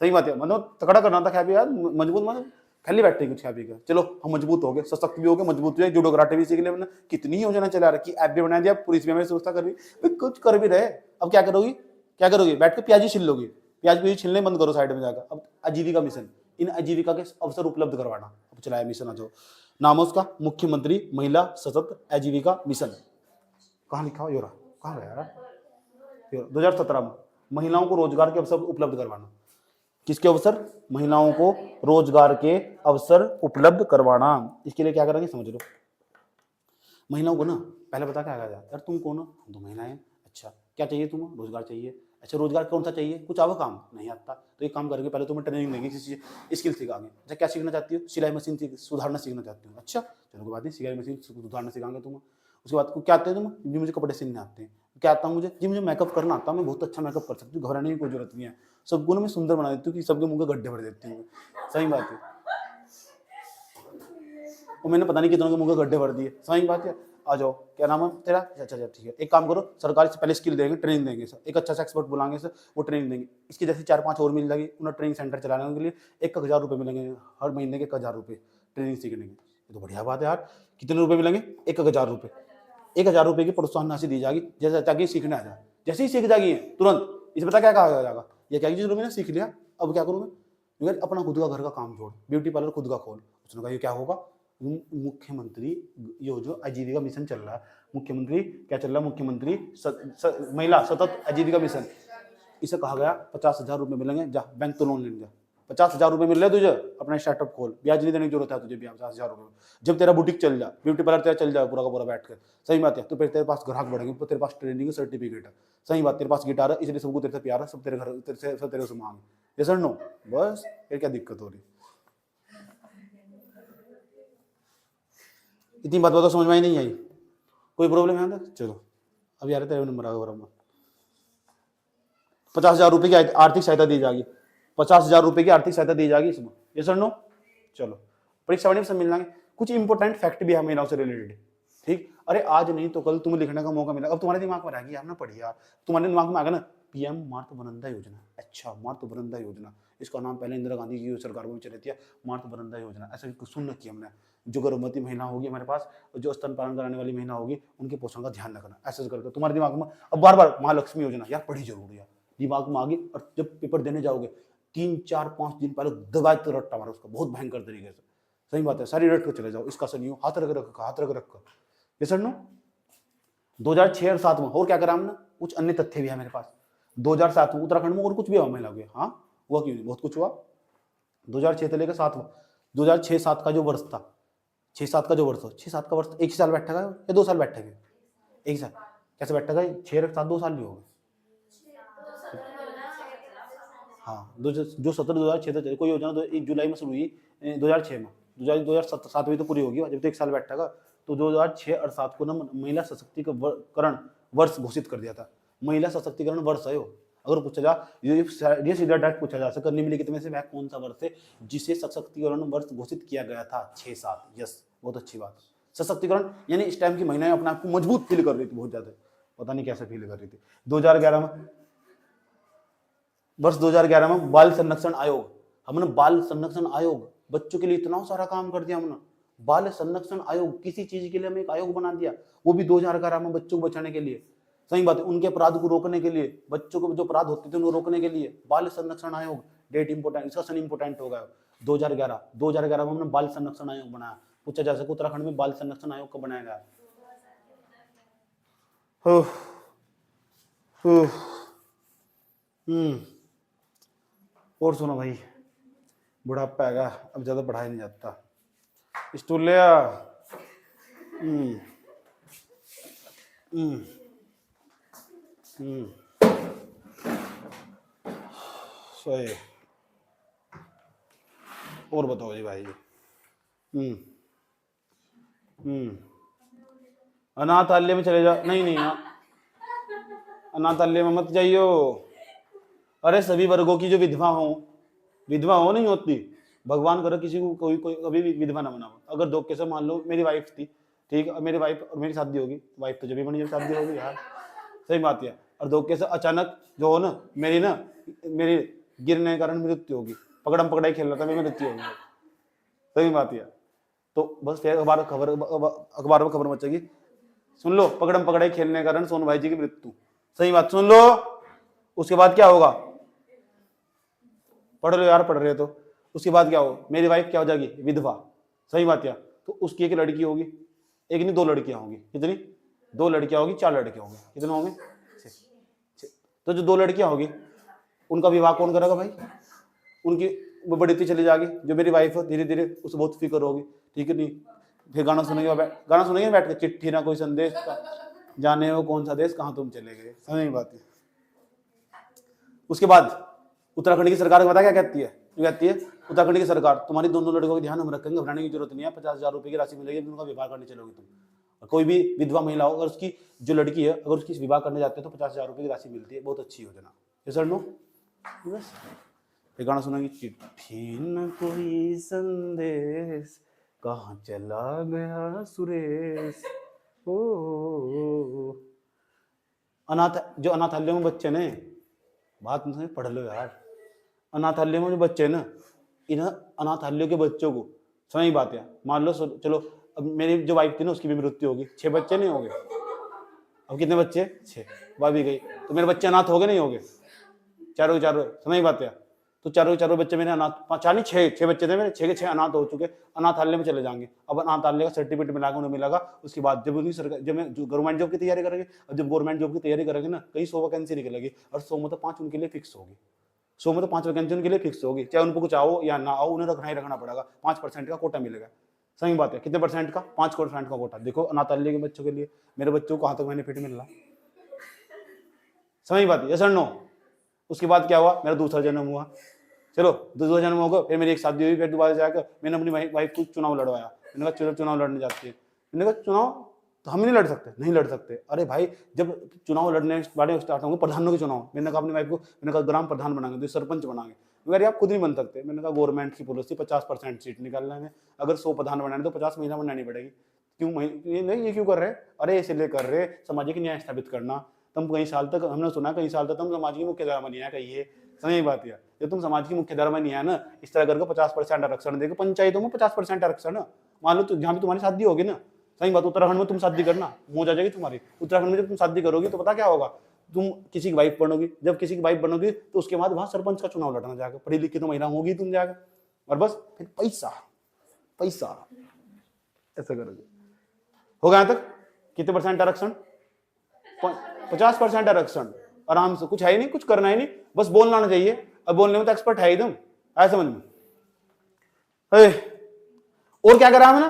सही बात है, मतलब तगड़ा करना था खा पी यार, मजबूत मतलब खाली बैठे कुछ खा पी गए। चलो हम मजबूत हो गए, सशक्त भी हो गए, मजबूत भी है, जूडो कराटे भी सीख लिया मैंने, कितनी योजना चला रखी, ऐप भी बना दिया, पुलिस भी हमें सुरक्षा कर रही, कुछ कर भी रहे। अब क्या करोगी, क्या करोगी, बैठ के प्याज ही छिल लोगी, प्याज भी छिलने बंद करो साइड में जाकर। अब आजीविका मिशन, इन आजीविका के अवसर उपलब्ध करवाना अब चलाया मिशन। आ जाओ, नाम है उसका मुख्यमंत्री महिला सशक्त आजीविका मिशन। कहाँ लिखा हो योरा, कहाँ गया यार, 2017 में महिलाओं को रोजगार के अवसर उपलब्ध करवाना। किसके अवसर, महिलाओं को रोजगार के अवसर उपलब्ध करवाना। इसके लिए क्या करेंगे समझ लो, महिलाओं को ना पहले बता क्या कहा यार, तुम कौन हो, हम तो महिलाएं हैं। अच्छा क्या चाहिए तुम्हें, रोजगार चाहिए। अच्छा रोजगार कौन सा चाहिए, कुछ आवा काम नहीं आता तो एक काम करके पहले तुम्हें ट्रेनिंग देंगे, किसी स्किल सिखाएंगे। अच्छा क्या सीखना चाहती हो, सिलाई मशीन सुधारना सीखना चाहती हूँ। अच्छा चलो कोई बात नहीं, सिलाई मशीन सुधारना सिखाएंगे तुम्हें। उसके बाद क्या आते हैं तुम्हें, जी मुझे कपड़े सिलने आते हैं। क्या आता है मुझे, जी मुझे मेकअप करना आता है, मैं बहुत अच्छा मेकअप कर सकती हूँ, घबराने की कोई जरूरत नहीं है, सबको ना मैं सुंदर बना देती हूँ कि सबके मुंह के गड्ढे भर देती हूँ। सही बात है, और मैंने पता नहीं कितनों के मुंह के गड्ढे भर दिए। सही बात है, आ जाओ, क्या नाम है तेरा, अच्छा ठीक है, एक काम करो, सरकार से पहले स्किल देंगे, ट्रेनिंग देंगे सर, एक अच्छा सा एक्सपर्ट बुलाएंगे सर, वो ट्रेनिंग देंगे। इसकी जैसे 4-5 और मिल जाएगी, उन्हें ट्रेनिंग सेंटर चलाने के लिए 1,000 रुपये मिलेंगे हर महीने के, 1,000 रुपये ट्रेनिंग सीखने के। ये तो बढ़िया बात है यार, कितने रुपये मिलेंगे, 1,000 रुपये। 1,000 रुपये की प्रोत्साहन राशि दी जाएगी, जैसे ताकि सीखने आ जाए। जैसे ही सीख जाएगी तुरंत इसे पता क्या कहा जाएगा, ये क्या चीज़ मैंने सीख लिया, अब क्या करूँ मैं, अपना खुद का घर का काम छोड़, ब्यूटी पार्लर खुद का खोल। उसने कहा ये क्या होगा, मुख्यमंत्री ये जो आजीविका मिशन चल रहा है, मुख्यमंत्री क्या चल रहा है, मुख्यमंत्री महिला सतत आजीविका मिशन, इसे कहा गया 50,000 रुपये मिलेंगे, जा बैंक तो लोन लेने जा, 50,000 रुपये मिल रहे तुझे, अपना स्टार्टअप खोल, ब्याज नहीं देने की जरूरत है तुझे, 50,000 रुपये। जब तेरा बुटीक चल जाए, ब्यूटी पार्लर तेरा चल जाए पूरा का पूरा बैठ कर, सही बात है, तो फिर तेरे पास ग्राहक बढ़ेंगे, तो तेरे पास ट्रेनिंग सर्टिफिकेट है, सही बात, तेरे पास गिटार है, इसलिए सबको तेरे से प्यार है, सब तेरे घर तेरे से सब तेरे से मांग, ये सर नो, बस फिर क्या दिक्कत हो रही। इतनी बात तो समझ में ही नहीं आई, कोई प्रॉब्लम है अंदर। चलो अब यार तेरे नंबर आ गया, 50,000 रुपये की आर्थिक सहायता दी जाएगी, 50,000 रुपये की आर्थिक सहायता दी जाएगी इसमें, ये सर नो। चलो परीक्षा वाणी में सब मिल जाएंगे, कुछ इंपॉर्टेंट फैक्ट भी है महिलाओं से रिलेटेड, ठीक। अरे आज नहीं तो कल तुम्हें लिखने का मौका मिला, अब तुम्हारे दिमाग में रहेगी यार ना पढ़ी यार, तुम्हारे दिमाग में आ गया ना, पीएम मातृवंदना योजना। अच्छा मातृवंदना योजना, इसका नाम पहले इंदिरा गांधी की सरकार में चली थी, मातृवंदना योजना, ऐसा सुन रखी हमने। जो गर्भवती महिला होगी हमारे पास, जो स्तनपान कराने वाली महिला होगी, उनके पोषण का ध्यान रखना, ऐसे करके तुम्हारे दिमाग में अब बार बार महालक्ष्मी योजना, यार पढ़ी जरूर यार, दिमाग में आ गई। और जब पेपर देने जाओगे 3-4-5 दिन पहले दबाए तो रट्टा मारो उसका, बहुत भयंकर तरीके से, सही बात है, सारी रट कर चले जाओ, इसका सर हाथ रख कर, ये सर नो। 2006 और 7 में और क्या करा हमने, कुछ अन्य तथ्य भी है मेरे पास। 2007 में उत्तराखंड में और कुछ भी हुआ महिला के, हाँ हुआ क्यों नहीं, बहुत कुछ हुआ। 2006 से लेकर 7 में, 2006-7 का जो वर्ष था, 6-7 का जो वर्ष हो, 6-7 का वर्ष एक ही साल बैठा गया या 2 साल बैठा गया, एक साल कैसे बैठा गया, 6-7 2 साल भी हो गए। हाँ जो 17-2006 कोई योजना तो 1 जुलाई में शुरू हुई 2006 में, 2007 में तो पूरी होगी, जब तो 1 साल बैठा था। तो 2006 और 7 को ना महिला सशक्तिकरण वर्ष घोषित कर दिया था, महिला सशक्तिकरण वर्ष है वो। अगर पूछा जा, ये सीधा डायरेक्ट पूछा जा सकता, निम्नलिखित में से वह कौन सा वर्ष है जिसे सशक्तिकरण वर्ष घोषित किया गया था, 6-7, यस बहुत अच्छी बात। सशक्तिकरण यानी इस टाइम की महिलाएं अपने आप को मजबूत फील कर रही थी, बहुत ज्यादा, पता नहीं कैसे फील कर रही थी। 2011 में, वर्ष 2011 में बाल संरक्षण आयोग, हमने बाल संरक्षण आयोग, बच्चों के लिए इतना सारा काम कर दिया हमने, बाल संरक्षण आयोग, किसी चीज के लिए हमें एक आयोग बना दिया, वो भी 2011 में बच्चों को बचाने के लिए, सही बात है, उनके अपराध को रोकने के लिए, बच्चों को जो अपराध होते थे उनको रोकने के लिए, बाल संरक्षण आयोग, डेट इंपोर्टेंट, इसका सन इंपोर्टेंट होगा 2011 में हमने बाल संरक्षण आयोग बनाया। पूछा जा सके उत्तराखंड में बाल संरक्षण आयोग कब बनाया गया। और सुनो भाई, बुढ़ापा आएगा, अब ज्यादा पढ़ाया नहीं जाता, स्टूल ले आ। सही, और बताओ जी भाई। अनाथालय में चले जाओ, नहीं अनाथालय में मत जाइयो। अरे सभी वर्गों की जो विधवा हो नहीं होती, भगवान करे किसी को कोई कभी भी विधवा ना बनाओ। अगर धोखे से मान लो मेरी वाइफ थी, ठीक है, और मेरी वाइफ और मेरी शादी होगी, वाइफ तो जब भी बनी जब शादी होगी यार, सही बात है। और धोखे से अचानक जो हो ना मेरी गिरने के कारण मृत्यु होगी, पकड़म पकड़ाई खेल रहा था मेरी मृत्यु होगी, सही बात है। तो बस फिर अखबार में खबर मचेगी, सुन लो, पकड़म पकड़ाई खेलने के कारण सोनू भाई जी की मृत्यु, सही बात, सुन लो। उसके बाद क्या होगा, पढ़ लो यार, पढ़ रहे हो तो। उसके बाद क्या होगा, मेरी वाइफ क्या हो जाएगी, विधवा, सही बात है। तो उसकी एक लड़की होगी, एक नहीं 2 लड़कियां होंगी, कितनी, 2 लड़कियां होगी, 4 लड़के होंगे, कितने होंगे, 6। तो जो 2 लड़कियां होगी उनका विवाह कौन करेगा भाई, उनकी वो बढ़ती चली जाएगी। जो मेरी वाइफ है धीरे धीरे उसे बहुत फिक्र होगी, ठीक है नहीं, फिर गाना सुनेंगे बैठ के, चिट्ठी ना कोई संदेश का, जाने हो कौन सा देश, कहाँ तुम चले गए, समझ बात है। उसके बाद उत्तराखंड की सरकार पता क्या कहती है, उत्तराखंड की सरकार, तुम्हारी दोनों लड़कों का ध्यान हम रखेंगे, घबराने की जरूरत नहीं है, 50,000 रुपए की राशि मिलेगी, उनका विवाह करने चलोगे तुम। और कोई भी विधवा महिला हो, अगर उसकी जो लड़की है अगर उसकी विवाह करने जाते हैं तो 50,000 रुपए की राशि मिलती है, बहुत अच्छी योजना, ये सर नो। बस ये गाना सुनाएंगे, चिट्ठी न कोई संदेश, कहाँ चला गया सुरेश, ओ जो अनाथालय में बच्चे ने, बात नहीं पढ़ लो यार, अनाथालय में जो बच्चे ना, इन अनाथालयों के बच्चों को, सही बात है, मान लो चलो अब मेरी जो वाइफ थी ना उसकी भी मृत्यु होगी, 6 बच्चे नहीं होंगे, अब कितने बच्चे, 6, भाभी गई, तो मेरे बच्चे अनाथ हो गए नहीं हो गए, चारों समझ बात है। तो चारों बच्चे मेरे अनाथ, 6 बच्चे थे मेरे, 6 के 6 अनाथ हो चुके, अनाथालय में चले जाएंगे। अब अनाथालय का सर्टिफिकेट मिलागा, उन्हें मिलेगा। उसके बाद जब उनकी सरकार, जब मैं गवर्नमेंट जॉब की तैयारी करेंगे, अब जब गवर्नमेंट जॉब की तैयारी करेंगे ना, कई 100 वैकेंसी निकलेगी, और 100 में तो 5 उनके लिए फिक्स होगी, 100 में तो 5 वैकेंसी उनके लिए फिक्स होगी, चाहे उनको कुछ आओ या ना आओ, उन्हें रखना ही रखना पड़ेगा, 5% का कोटा मिलेगा, सही बात है। कितने परसेंट का, 5% का कोटा। देखो अनाथालय के बच्चों के लिए, मेरे बच्चों को कहाँ तक बेनिफिट मिल रहा, सही बात है, यस और नो। उसके बाद क्या हुआ, मेरा दूसरा जन्म हुआ, चलो दूसरा जन्म होगा, फिर मेरी एक शादी हुई, फिर दोबारा जाकर मैंने अपनी वाइफ को चुनाव लड़वाया, मैंने कहा चुनाव लड़ने जाती है, मैंने कहा चुनाव तो हम नहीं लड़ सकते, नहीं लड़ सकते, अरे भाई जब चुनाव लड़ने वाले स्टार्ट होंगे, प्रधानों के चुनाव, मैंने कहा अपनी वाइफ को, मैंने कहा ग्राम प्रधान बनाएंगे तो सरपंच बनाएंगे, अगर आप खुद नहीं बन सकते, मैंने कहा गवर्नमेंट की पॉलिसी 50% सीट निकालना है, अगर 100 प्रधान बनाने तो 50 महिला बनानी पड़ेगी, क्यों ये क्यों कर रहे, अरे इसलिए कर रहे सामाजिक न्याय स्थापित करना। तुम कई साल तक, हमने सुना कई साल तक तुम समाज की मुख्य धारा में नहीं आया, कही है, सही बात है, जब तुम समाज की मुख्य धारा में नहीं आया ना, इस तरह करके 50% आरक्षण देकर पंचायतों में 50% आरक्षण, मान लो तो जहाँ भी तुम्हारी शादी होगी ना, सही बात, उत्तराखंड में तुम शादी करना, मौज आ जाएगी तुम्हारी। उत्तराखंड में जब तुम शादी करोगी तो पता क्या होगा, तुम किसी की वाइफ बनोगी, जब किसी की वाइफ बनोगी तो उसके बाद वहां सरपंच का चुनाव लड़ना जाकर, पढ़ी लिखी तो महिला होगी तुम जाकर, और बस फिर पैसा ऐसा करोगे। होगा यहाँ तक, कितने परसेंट आरक्षण, 50% आरक्षण, आराम से, कुछ है ही नहीं, कुछ करना ही नहीं, बस बोलना आना चाहिए, और बोलने में तो एक्सपर्ट है ही तुम, आया समझ में। और क्या करा हमने ना,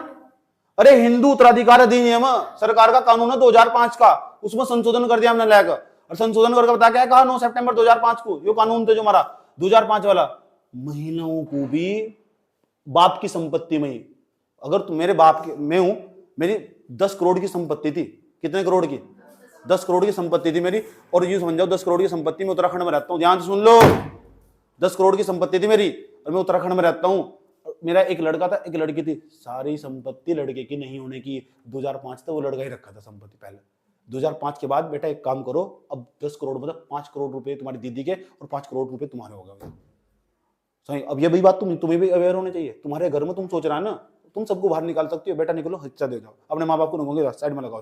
अरे हिंदू उत्तराधिकार अधिनियम सरकार का कानून है 2005 का, उसमें संशोधन कर दिया हमने लाकर, और संशोधन करके बता क्या कहा, 9 सितंबर 2005 को यो कानून थे जो हमारा 2005 वाला, महिलाओं को भी बाप की संपत्ति में, अगर तुम मेरे बाप के, मैं हूं, मेरी 10 करोड़ की संपत्ति थी, कितने करोड़ की, 10 करोड़ की संपत्ति थी मेरी, और यूं समझ जाओ 10 करोड़ की संपत्ति में उत्तराखंड में रहता हूं, ध्यान से सुन लो, 10 करोड़ की संपत्ति थी मेरी और मैं उत्तराखंड में रहता हूं, मेरा एक लड़का था एक लड़की थी, सारी संपत्ति लड़के की नहीं होने की, 2005 तक वो लड़का ही रखा था संपत्ति पहले, 2005 के बाद बेटा एक काम करो, अब 10 करोड़ मतलब 5 करोड़ रुपए तुम्हारी दीदी के और 5 करोड़ रुपए तुम्हारे हो गए, सही। अब ये भी बात तुम्हें भी अवेयर होने चाहिए, तुम्हारे घर में तुम सोच रहा है ना, तुम सबको बाहर निकाल सकती हो, बेटा निकलो हिस्सा दे जाओ, अपने माँ बाप को नहीं, साइड में लगाओ,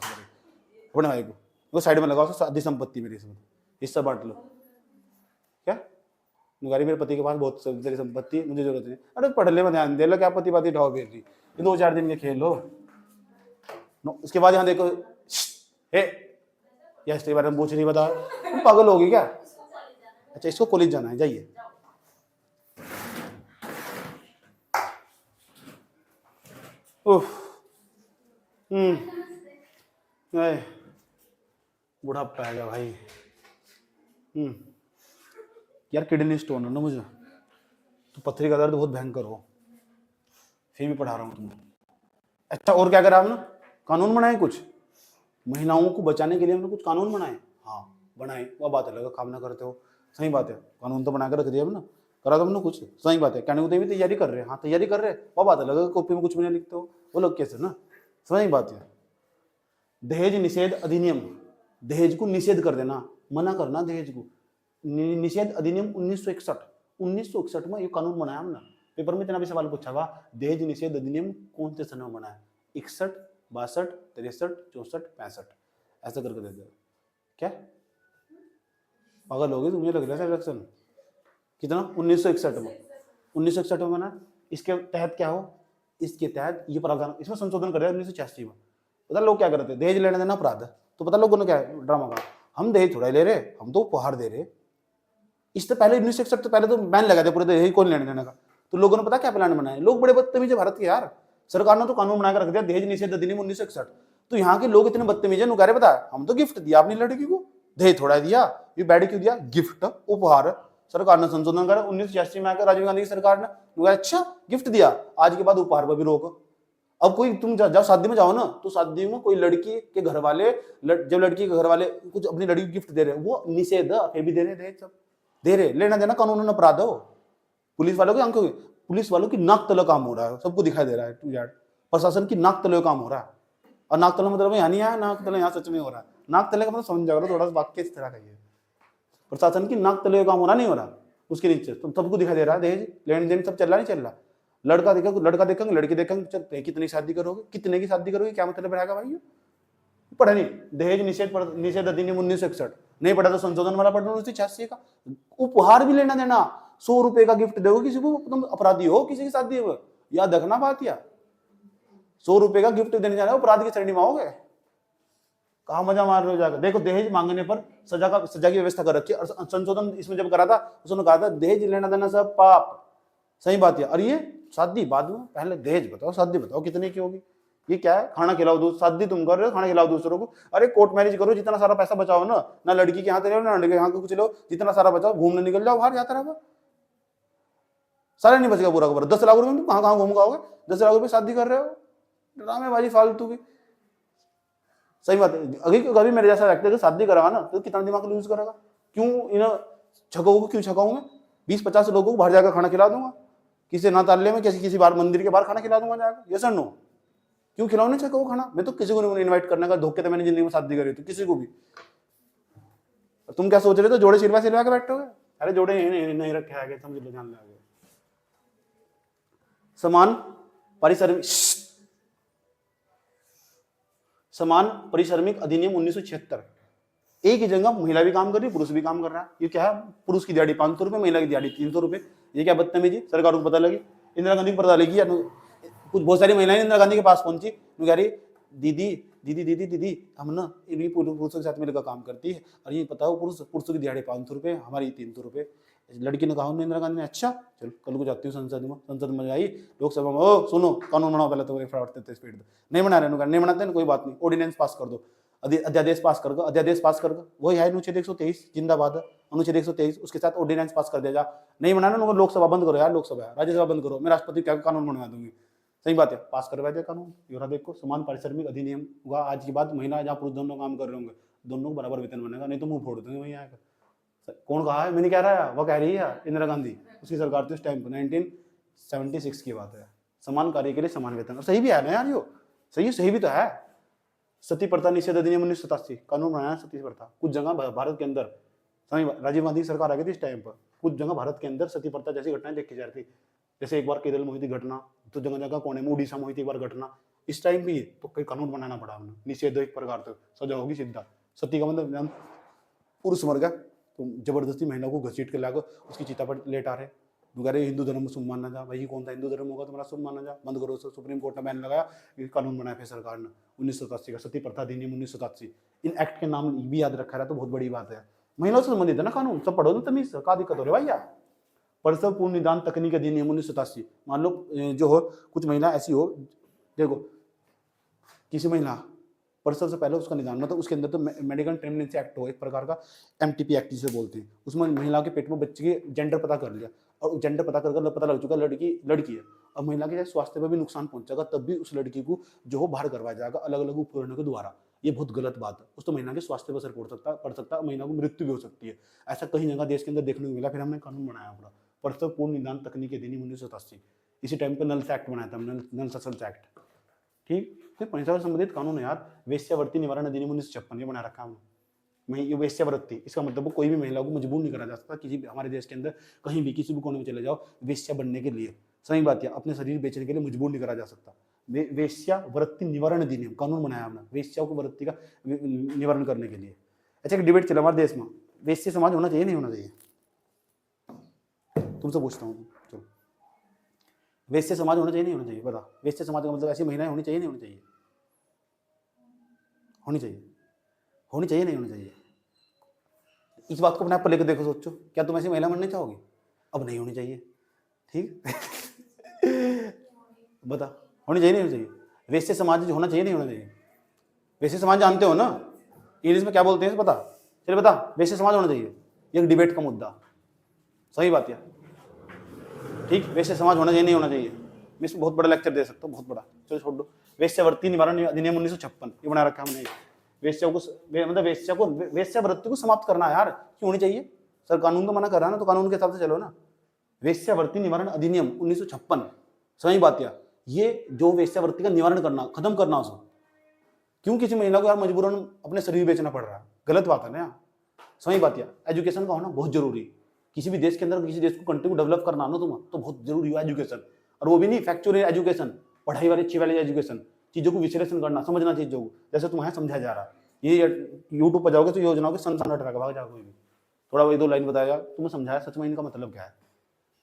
अपने भाई को वो साइड में लगाओ, आधी संपत्ति मेरी, इसमें हिस्सा बांट लो, क्या मुगारी, मेरे पति के पास बहुत तेरी संपत्ति, मुझे जरूरत नहीं, अरे पढ़ ले में ध्यान दे लो, क्या पति पाती ढाओ बेर रही, 2-4 दिन के खेल लो। उसके बाद यहाँ देखो, या इसके बारे में पूछ नहीं, बता पागल होगी क्या, अच्छा इसको कॉलेज जाना है, जाइए। बुढ़ापा आ गया भाई। यार किडनी स्टोन है ना मुझे, तो पथरी का दर्द बहुत भयंकर हो, फिर भी पढ़ा रहा हूँ तुमको। अच्छा और क्या करा हमने, कानून बनाए कुछ महिलाओं को बचाने के लिए, हमने कुछ कानून बनाए, हाँ बनाए, वह बात अलग है, काम ना करते हो, सही बात है, कानून तो बना कर रख दिया हमने, करा तो हमने कुछ, सही बात है, कहने को भी तैयारी कर रहे हैं, हाँ तैयारी कर रहे हैं, वह बात अलग है, कॉपी में कुछ भी नहीं लिखते हो, वो लोग कैसे ना, सही बात है। दहेज निषेध अधिनियम, दहेज को निषेध कर देना, मना करना दहेज को। निषेध अधिनियम 1961, 1961 में ये कानून बनाया हमने। पेपर में इतना भी सवाल पूछा हुआ, दहेज निषेध अधिनियम कौन से सन में बना है? 61, 62, 63, 64, 65, ऐसा करके दे दिया। क्या पागल हो गए तुम्हें लग रहा है इलेक्शन? कितना? 1961 में, 1961 में बना। इसके तहत क्या हो? इसके तहत ये प्रावधान, इसमें संशोधन कर रहे हैं 1986 में। पता लोग क्या करते थे? दहेज लेने देना अपराध है, तो पता लोगों ने क्या ड्रामा कहा, हम दहेज थोड़ा ले रहे, हम तो उपहार दे रहे। इससे पहले 1961 से पहले तो बैन लगा थे पूरे दहेज कौन लेने देने का। तो लोगों ने पता क्या प्लान बनाया? लोग बड़े बदतमीज है भारत के यार। सरकार ने तो कानून बनाकर रख दिया दहेज निषेध अधिनियम 1961। तो यहाँ के लोग इतने बदतमीज है, नुकारे बता हम तो गिफ्ट दिया अपनी लड़की को, दहेज थोड़ा दिया, ये बैड क्यों दिया? गिफ्ट, उपहार। सरकार ने संशोधन करा 1986 में आकर राजीव गांधी की सरकार ने, अच्छा गिफ्ट दिया, आज के बाद उपहार पर भी रोक। अब कोई तुम जब शादी में जाओ ना, तो शादी में कोई लड़की के घर वाले, जब लड़की के घर वाले कुछ अपनी लड़की को गिफ्ट दे रहे हैं, वो निषेध है, भी दे रहे, दहेज सब दे रहे, लेना देना कानून अपराध हो। पुलिस वालों की आंखों, पुलिस वालों की नाक तले काम हो रहा है, सबको दिखाई दे रहा है टू यार, प्रशासन की नाक तले काम हो रहा है। और नाक तले मतलब यहाँ नहीं आया, नाक तले यहाँ सच में हो रहा है। नाक तले का मतलब समझ जाओ थोड़ा सा वाक्य इस तरह का ही है, प्रशासन की नाक तले काम हो रहा नहीं हो रहा, उसके नीचे तुम सबको दिखाई दे रहा है दहेज लेन देन सब चल रहा नहीं चल रहा। लड़का देखेंगे, लड़का देखेंगे, लड़की देखेंगे, चलते कितनी शादी करोगे, कितने की शादी करोगे, क्या मतलब रहेगा भाई? पढ़ा नहीं दहेज निषेध अधिनियम 1961 नहीं पढ़ा तो संशोधन वाला पढ़ना 1986 का। उपहार भी लेना देना, 100 रुपए का गिफ्ट दोगे किसी को, तुम अपराधी हो किसी की शादी में, याद रखना बात। या 100 रुपए का गिफ्ट देने जा रहे हो, अपराध की श्रेणी में आओगे। कहा मजा मार रहे हो जाकर। देखो दहेज मांगने पर सजा की व्यवस्था कर रखी है। और संशोधन इसमें जब करा था उसने कहा था दहेज लेना देना सब पाप, सही बात है। और ये शादी बाद में, पहले दहेज बताओ, शादी बताओ कितने की होगी। ये क्या है? खाना खिलाओ दूसरों, शादी तुम कर रहे हो, खाना खिलाओ दूसरों को। अरे कोर्ट मैरिज करो, जितना सारा पैसा बचाओ ना लड़की के यहाँ रहो ना लड़के यहाँ कुछ लो, जितना सारा बचाओ, घूमने निकल जाओ बाहर जाता रहो, सारा नहीं बचेगा पूरा का पूरा। 10 लाख रुपए तुम कहाँ घूम गाओगे? 10 लाख रुपए शादी कर रहे हो, ड्रामेबाजी फालतू की। सही बात है। अभी मेरे जैसा व्यक्ति अगर शादी करावा ना तो कितना दिमाग यूज करेगा? क्यों इन छकों को क्यों छकाऊं मैं? 20-50 लोगों को बाहर जाकर खाना खिला दूंगा, किसी नाताल्य में किसी बार मंदिर के बाहर खाना खिला दूंगा जाकर। ये सर नो क्यों खिलाओ नहीं छको खाना? मैं तो किसी को नहीं इन्वाइट करने का, धोखे तो मैंने जिंदगी में शादी करी तो किसी को भी। तुम क्या सोच रहे थे जोड़े सिलवा के बैठोगे? अरे जोड़े नहीं रखे आगे, समझ लो, जान लो। समान परिश्रमिक अधिनियम 1976, एक ही जगह महिला भी काम कर रही है, पुरुष भी काम कर रहा है। ये क्या है? पुरुष की दिहाड़ी 500 रुपए, महिला की दिहाड़ी 300 रुपए। ये क्या बदतमीजी? सरकार को पता लगी, इंदिरा गांधी को पता लगी या कुछ बहुत सारी महिलाएं इंदिरा गांधी के पास पहुंची, कह रही दीदी दीदी दीदी दीदी हम ना इन्हीं पुरुषों के साथ मिलकर काम करती है, और ये पता हो पुरुषों की दिहाड़ी 500 रुपए, हमारी 300 रुपए। लड़की ने कहा इंदिरा गांधी ने, अच्छा चल कल को जाती हूँ संसद में आई, लोकसभा में, ओ सुनो कानून बनाओ पहले तो फटाफट स्पीड नहीं बना रहे, नहीं बनाते कोई बात नहीं, ऑर्डिनेंस पास कर दो, अध्यादेश पास कर दो, अध्यादेश पास कर दो। वही है अनुच्छेद 123 जिंदाबाद है, अनुच्छेद 123 उसके साथ ऑर्डिनेंस पास कर दिया जा। नहीं बनाना उनको लोकसभा बंद करो यार, लोकसभा राज्यसभा बंद करो, मैं राष्ट्रपति क्या कानून बनवा दूंगी। सही बात है, पास करवा दिया कानून। योरा देखो समान पारिश्रमिक अधिनियम हुआ, आज के बाद महिला जहाँ पुरुष दोनों काम कर रहे होंगे दोनों को बराबर वेतन बनेगा, नहीं तो मुंह फोड़ देंगे वहीं आकर। कौन कहा है? मैंने कह रहा है, वो कह रही है इंदिरा गांधी, उसकी सरकार थी उस टाइम पर, 1976 की बात है। समान कार्य के लिए समान वेतन, और सही भी है ना यार, यो सही भी तो है। सती प्रथा निषेध अधिनियम 1987 कानून बनाया सती प्रथा। कुछ जगह भारत के अंदर, राजीव गांधी की सरकार आ गई थी इस टाइम पर, कुछ जगह भारत के अंदर सती प्रथा जैसी घटनाएं देखी जा रही थी। जैसे एक बार केरल में हुई थी घटना, तो जगह जगह कोने में उड़ीसा में हुई थी एक बार घटना। इस टाइम भी तो कोई कानून बनाना पड़ा हमने, निषेध एक प्रकार से सजा होगी सीधा। सती का मतलब पुरुष मर गया तो जबरदस्ती महिला को घसीट के लाकर उसकी चिता पर लेटा रहे, रहे हिंदू धर्म में शुभ माना जा। भाई कौन सा हिंदू धर्म होगा तुम्हारा शुभ माना जा, बंद करो। सुप्रीम कोर्ट ने बैन लगाया, ये कानून बनाया फिर सरकार ने 1987 का, सती प्रथा अधिनियम 1987। इन एक्ट के नाम भी याद रखा रहा तो बहुत बड़ी बात है। महिलाओं से संबंधित है ना कानून, सब पढ़ो ना तमीज, क्या दिक्कत हो रही है भैया। प्रसव पूर्ण निदान तकनीक अधिनियम 1987। मान लो जो हो कुछ महिला ऐसी हो, देखो किसी महिला प्रसव से पहले उसका निदान, मतलब उसके अंदर तो मेडिकल प्रेगनेंसी एक्ट हो एक प्रकार का, MTP एक्ट जिसे बोलते हैं, उसमें महिला के पेट में बच्चे के जेंडर पता कर लिया, और जेंडर पता कर पता लग चुका लड़की है, और महिला के स्वास्थ्य पर भी नुकसान पहुंचेगा, तब भी उस लड़की को जो हो बाहर करवाया जाएगा अलग अलग उपकरणों के द्वारा। ये बहुत गलत बात है, उस तो महिला के स्वास्थ्य पर असर पड़ सकता है, महिला को मृत्यु भी हो सकती है। ऐसा कई जगह देश के अंदर देखने को मिला, फिर हमने कानून बनाया पूरा प्रसव पूर्ण निदान तकनीक अधिनियम 1987। इसी टाइम पर नल्स एक्ट बनाया था, नल ससल्स एक्ट। ठीक। फिर पंचायत से संबंधित कानून है यार, वेश्यावृत्ति निवारण अधिनियम 1956 ये बना रखा है हमने। ये वेश्यावृत्ति, इसका मतलब कोई भी महिला को मजबूर नहीं करा जा सकता किसी भी हमारे देश के अंदर कहीं भी किसी भी कोने में चले जाओ वेश्या बनने के लिए, सही बात है, अपने शरीर बेचने के लिए मजबूर नहीं करा जा सकता। वेश्यावृत्ति निवारण अधिनियम कानून बनाया हमने वेश्याओं को वृत्ति का निवारण करने के लिए। अच्छा, एक डिबेट चला हमारे देश में, वेश्य समाज होना चाहिए नहीं होना चाहिए? तुमसे पूछता हूँ, चलो, वेश्य समाज होना चाहिए नहीं होना चाहिए? बता, वेश्य समाज का मतलब ऐसी महिलाएं होनी चाहिए नहीं होनी चाहिए? होनी चाहिए। होनी चाहिए नहीं होनी चाहिए? इस बात को अपने आप पर लेकर देखो, सोचो, क्या तुम ऐसी महिला बनना चाहोगे? अब नहीं होनी चाहिए, ठीक। बता, होनी चाहिए नहीं होनी चाहिए? वैसे समाज होना चाहिए नहीं होना चाहिए? वैसे समाज जानते हो ना इंग्लिश में क्या बोलते हैं, पता? चलिए बता, वैसे समाज होना चाहिए, एक डिबेट का मुद्दा, सही बात है, ठीक। वैसे समाज होना चाहिए नहीं होना चाहिए, मैं इसमें बहुत बड़ा लेक्चर दे सकता हूँ, बहुत बड़ा, चलो छोड़ दो। वेश्यावृत्ति निवारण अधिनियम 1956 ये बना रखा हमने। वेश्या को मतलब वेश्यावृत्ति को समाप्त करना है यार, क्यों होनी चाहिए? सर कानून तो मना कर रहा है ना, तो कानून के हिसाब से चलो ना। वेश्यावृत्ति निवारण अधिनियम 1956, सही बात है, ये जो वेश्यावृत्ति का निवारण करना, खत्म करना उसको। क्यों किसी महिला को यार मजबूरन अपने शरीर बेचना पड़ रहा है? गलत बात है ना यार, सही बात है। एजुकेशन का होना बहुत जरूरी, किसी भी देश के अंदर किसी देश को कंट्री को डेवलप करना ना तुम, तो बहुत जरूरी है एजुकेशन। और वो भी नहीं फैक्चुअल एजुकेशन, पढ़ाई वाली अच्छी वाली एजुकेशन, चीजों को विश्लेषण करना, समझना चीजों को, जैसे तुम्हें समझाया जा रहा है। ये यूट्यूब पर जाओगे तो योजनाओं के संसार हट रहा भाग जाओगे, थोड़ा वही 2 लाइन बताया, तुम्हें समझाया, सच में इनका मतलब क्या है,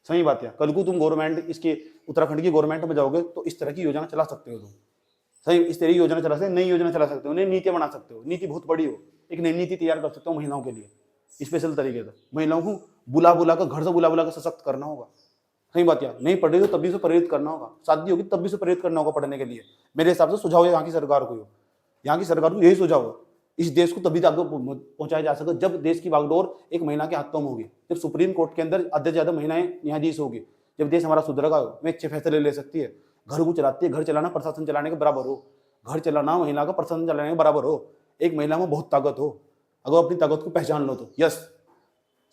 सही बात है। कल को तुम गवर्नमेंट इसके उत्तराखंड की गवर्नमेंट में जाओगे तो इस तरह की योजना चला सकते हो तुम, सही, इस तरह की योजना चला सकते हो, नई योजना चला सकते हो, नई नीति बना सकते हो, नीति बहुत बड़ी हो, एक नई नीति तैयार कर सकते हो महिलाओं के लिए स्पेशल तरीके से। महिलाओं को बुला कर घर से बुला कर सशक्त करना होगा, सही बात है। नहीं पढ़ रही तो तब भी उसे प्रेरित करना होगा, शादी होगी तब भी उसे प्रेरित करना होगा पढ़ने के लिए। मेरे हिसाब से सुझाव यहाँ की सरकार को, यहाँ की सरकार को यही सुझाव है। इस देश को तभी आगे पहुंचाया जा सके जब देश की बागडोर एक महिला के हाथों में होगी, जब सुप्रीम कोर्ट के अंदर अधिक से ज्यादा महिलाएं न्यायाधीश होगी, जब देश हमारा सुधरेगा, में अच्छे फैसले ले सकती है। घर को चलाती है, घर चलाना प्रशासन चलाने के बराबर हो, घर चलाना महिला का प्रशासन चलाने के बराबर हो। एक महिला में बहुत ताकत हो, अगर अपनी ताकत को पहचान लो तो यस,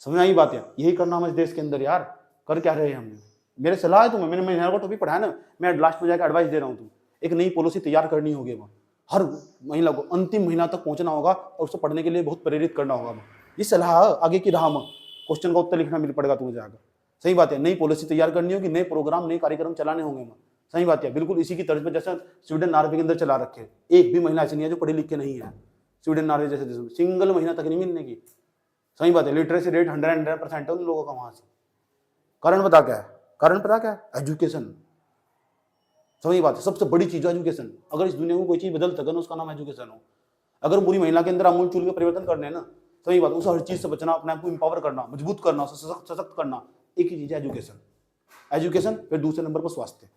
समझ आई बात है। यही करना हमारे देश के अंदर यार, कर क्या रहे हैं हम? मेरे सलाह है तुम्हें, मैंने महिला को टॉपिक पढ़ाया ना, मैं लास्ट में जाकर एडवाइस दे रहा हूँ, तुम एक नई पॉलिसी तैयार करनी होगी, वहाँ हर महिला को अंतिम महीना तक पहुंचना होगा और उसको पढ़ने के लिए बहुत प्रेरित करना होगा। ये सलाह आगे की राह में, क्वेश्चन का उत्तर लिखना मिल पड़ेगा तुम्हें जाकर, सही बात है। नई पॉलिसी तैयार करनी होगी, नए प्रोग्राम नए कार्यक्रम चलाने होंगे, सही बात है। बिल्कुल इसी की तर्ज पर जैसा स्वीडन नॉर्वे के अंदर चला रखे, एक भी महिला ऐसी नहीं है जो पढ़ी लिखे नहीं है। स्वीडन नॉर्वे जैसे देश में सिंगल महीना तक नहीं मिलने की, सही बात है। लिटरेसी रेट 100% है उन लोगों का वहां से। कारण पता क्या है? कारण पता क्या है? एजुकेशन, सही बात है। सबसे बड़ी चीज है एजुकेशन। अगर इस दुनिया में कोई चीज बदल सके ना, उसका नाम एजुकेशन हो। अगर पूरी महिला के अंदर अमूल चूल के परिवर्तन करने हैं ना, सही बात, उसे हर चीज से बचना, अपने आप को इंपावर करना, मजबूत करना, सशक्त करना, एक ही चीज है एजुकेशन। एजुकेशन, फिर दूसरे नंबर पर स्वास्थ्य,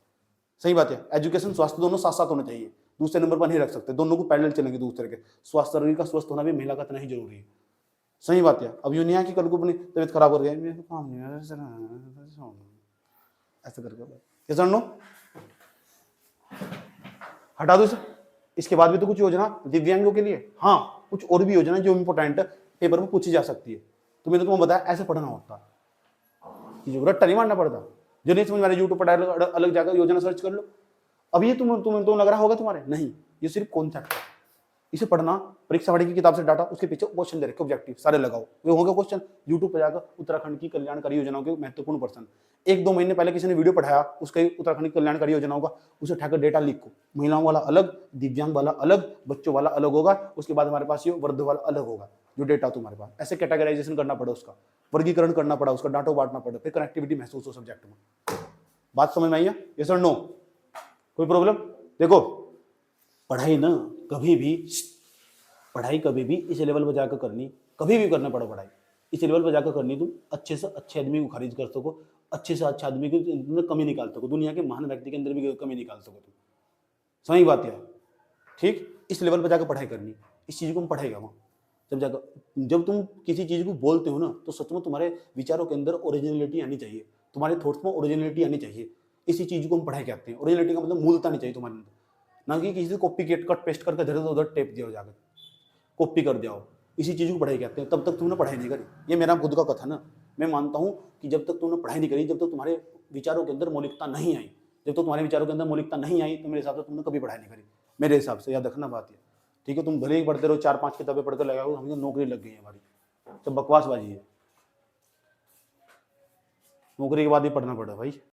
सही बात है। एजुकेशन स्वास्थ्य दोनों साथ साथ होने चाहिए, दूसरे नंबर पर नहीं रख सकते, दोनों को पैरेलल चलेंगे दूसरे के। स्वास्थ्य शरीर का स्वस्थ होना भी महिला का इतना ही जरूरी है, सही बात है। अब यूनिया की कल को अपनी तबीयत खराब कर गई, ऐसा करके नो हटा दो इसे। इसके बाद भी तो कुछ योजना दिव्यांगों के लिए, हाँ कुछ और भी योजना जो इंपोर्टेंट पेपर में पूछी जा सकती है। तो मैंने तुम्हें बताया ऐसे पढ़ना होता, रट्टा नहीं मारना पड़ता। जो नहीं समझ में आ रहा यूट्यूब पर अलग जाकर योजना सर्च कर लो। अब ये तुम लग रहा होगा तुम्हारे, नहीं, ये सिर्फ कॉन्सेप्ट है। इसे पढ़ना, परीक्षा वाड़ी की किताब से डाटा, उसके पीछे क्वेश्चन दे रखे, ऑब्जेक्टिव सारे लगाओ, वे होंगे क्वेश्चन। यूट्यूब पर जाकर उत्तराखंड की कल्याणकारी योजनाओं के महत्वपूर्ण पर्सन, 1-2 महीने पहले किसी ने वीडियो पढ़ाया उसके उत्तराखंड की कल्याणकारी योजनाओं का, उसे उठाकर डेटा लिखो। महिलाओं वाला अलग, दिव्यांग वाला अलग, बच्चों वाला अलग होगा, उसके बाद हमारे पास ये वृद्ध वाला अलग होगा जो डेटा तुम्हारे पास। ऐसे कैटेगराइजेशन करना पड़ा, उसका वर्गीकरण करना पड़ा, उसका डाटा बांटना पड़ा, फिर कनेक्टिविटी महसूस हो सब्जेक्ट में। बात समझ में आई है? यस और नो? कोई प्रॉब्लम? देखो पढ़ाई ना पढ़ाई कभी भी इस लेवल पर जाकर करनी, कभी भी करना पड़ो पढ़ाई इस लेवल पर जाकर करनी, तुम अच्छे से अच्छे आदमी को खारिज कर सको, अच्छे से अच्छे आदमी की कमी निकाल सको, दुनिया के महान व्यक्ति के अंदर भी कमी निकाल सको तुम, सही बात है, ठीक। इस लेवल पर जाकर पढ़ाई करनी, इस चीज को हम पढ़ेगा वहाँ जब तुम किसी चीज को बोलते हो ना, तो सच में तुम्हारे विचारों के अंदर ओरिजिनलिटी आनी चाहिए, तुम्हारे थॉट्स में ओरिजिनलिटी आनी चाहिए। इसी चीज को हम पढ़ाई कहते हैं। ओरिजिनलिटी का मतलब मूलता नहीं चाहिए तुम्हारे अंदर, ना कि किसी से कॉपी कट पेस्ट करके इधर उधर टेप दिया जाकर कॉपी कर दिया हो। इसी चीज को पढ़ाई कहते हैं। तब तक तुमने पढ़ाई नहीं करी, ये मेरा खुद का कथन है। मैं मानता हूं कि जब तक तुमने पढ़ाई नहीं करी, जब तक तुम्हारे विचारों के अंदर मौलिकता नहीं आई, जब तो तुम्हारे विचारों के अंदर मौलिकता नहीं आई तो मेरे हिसाब से तुमने कभी पढ़ाई नहीं करी, मेरे हिसाब से, याद रखना बात ये। ठीक है, तुम भले ही पढ़ते रहो, 4-5 किताबें पढ़कर लगाओ, हमें तो नौकरी लग गई है हमारी, तो बकवासबाजी है, नौकरी के बाद ही पढ़ना पड़ा भाई।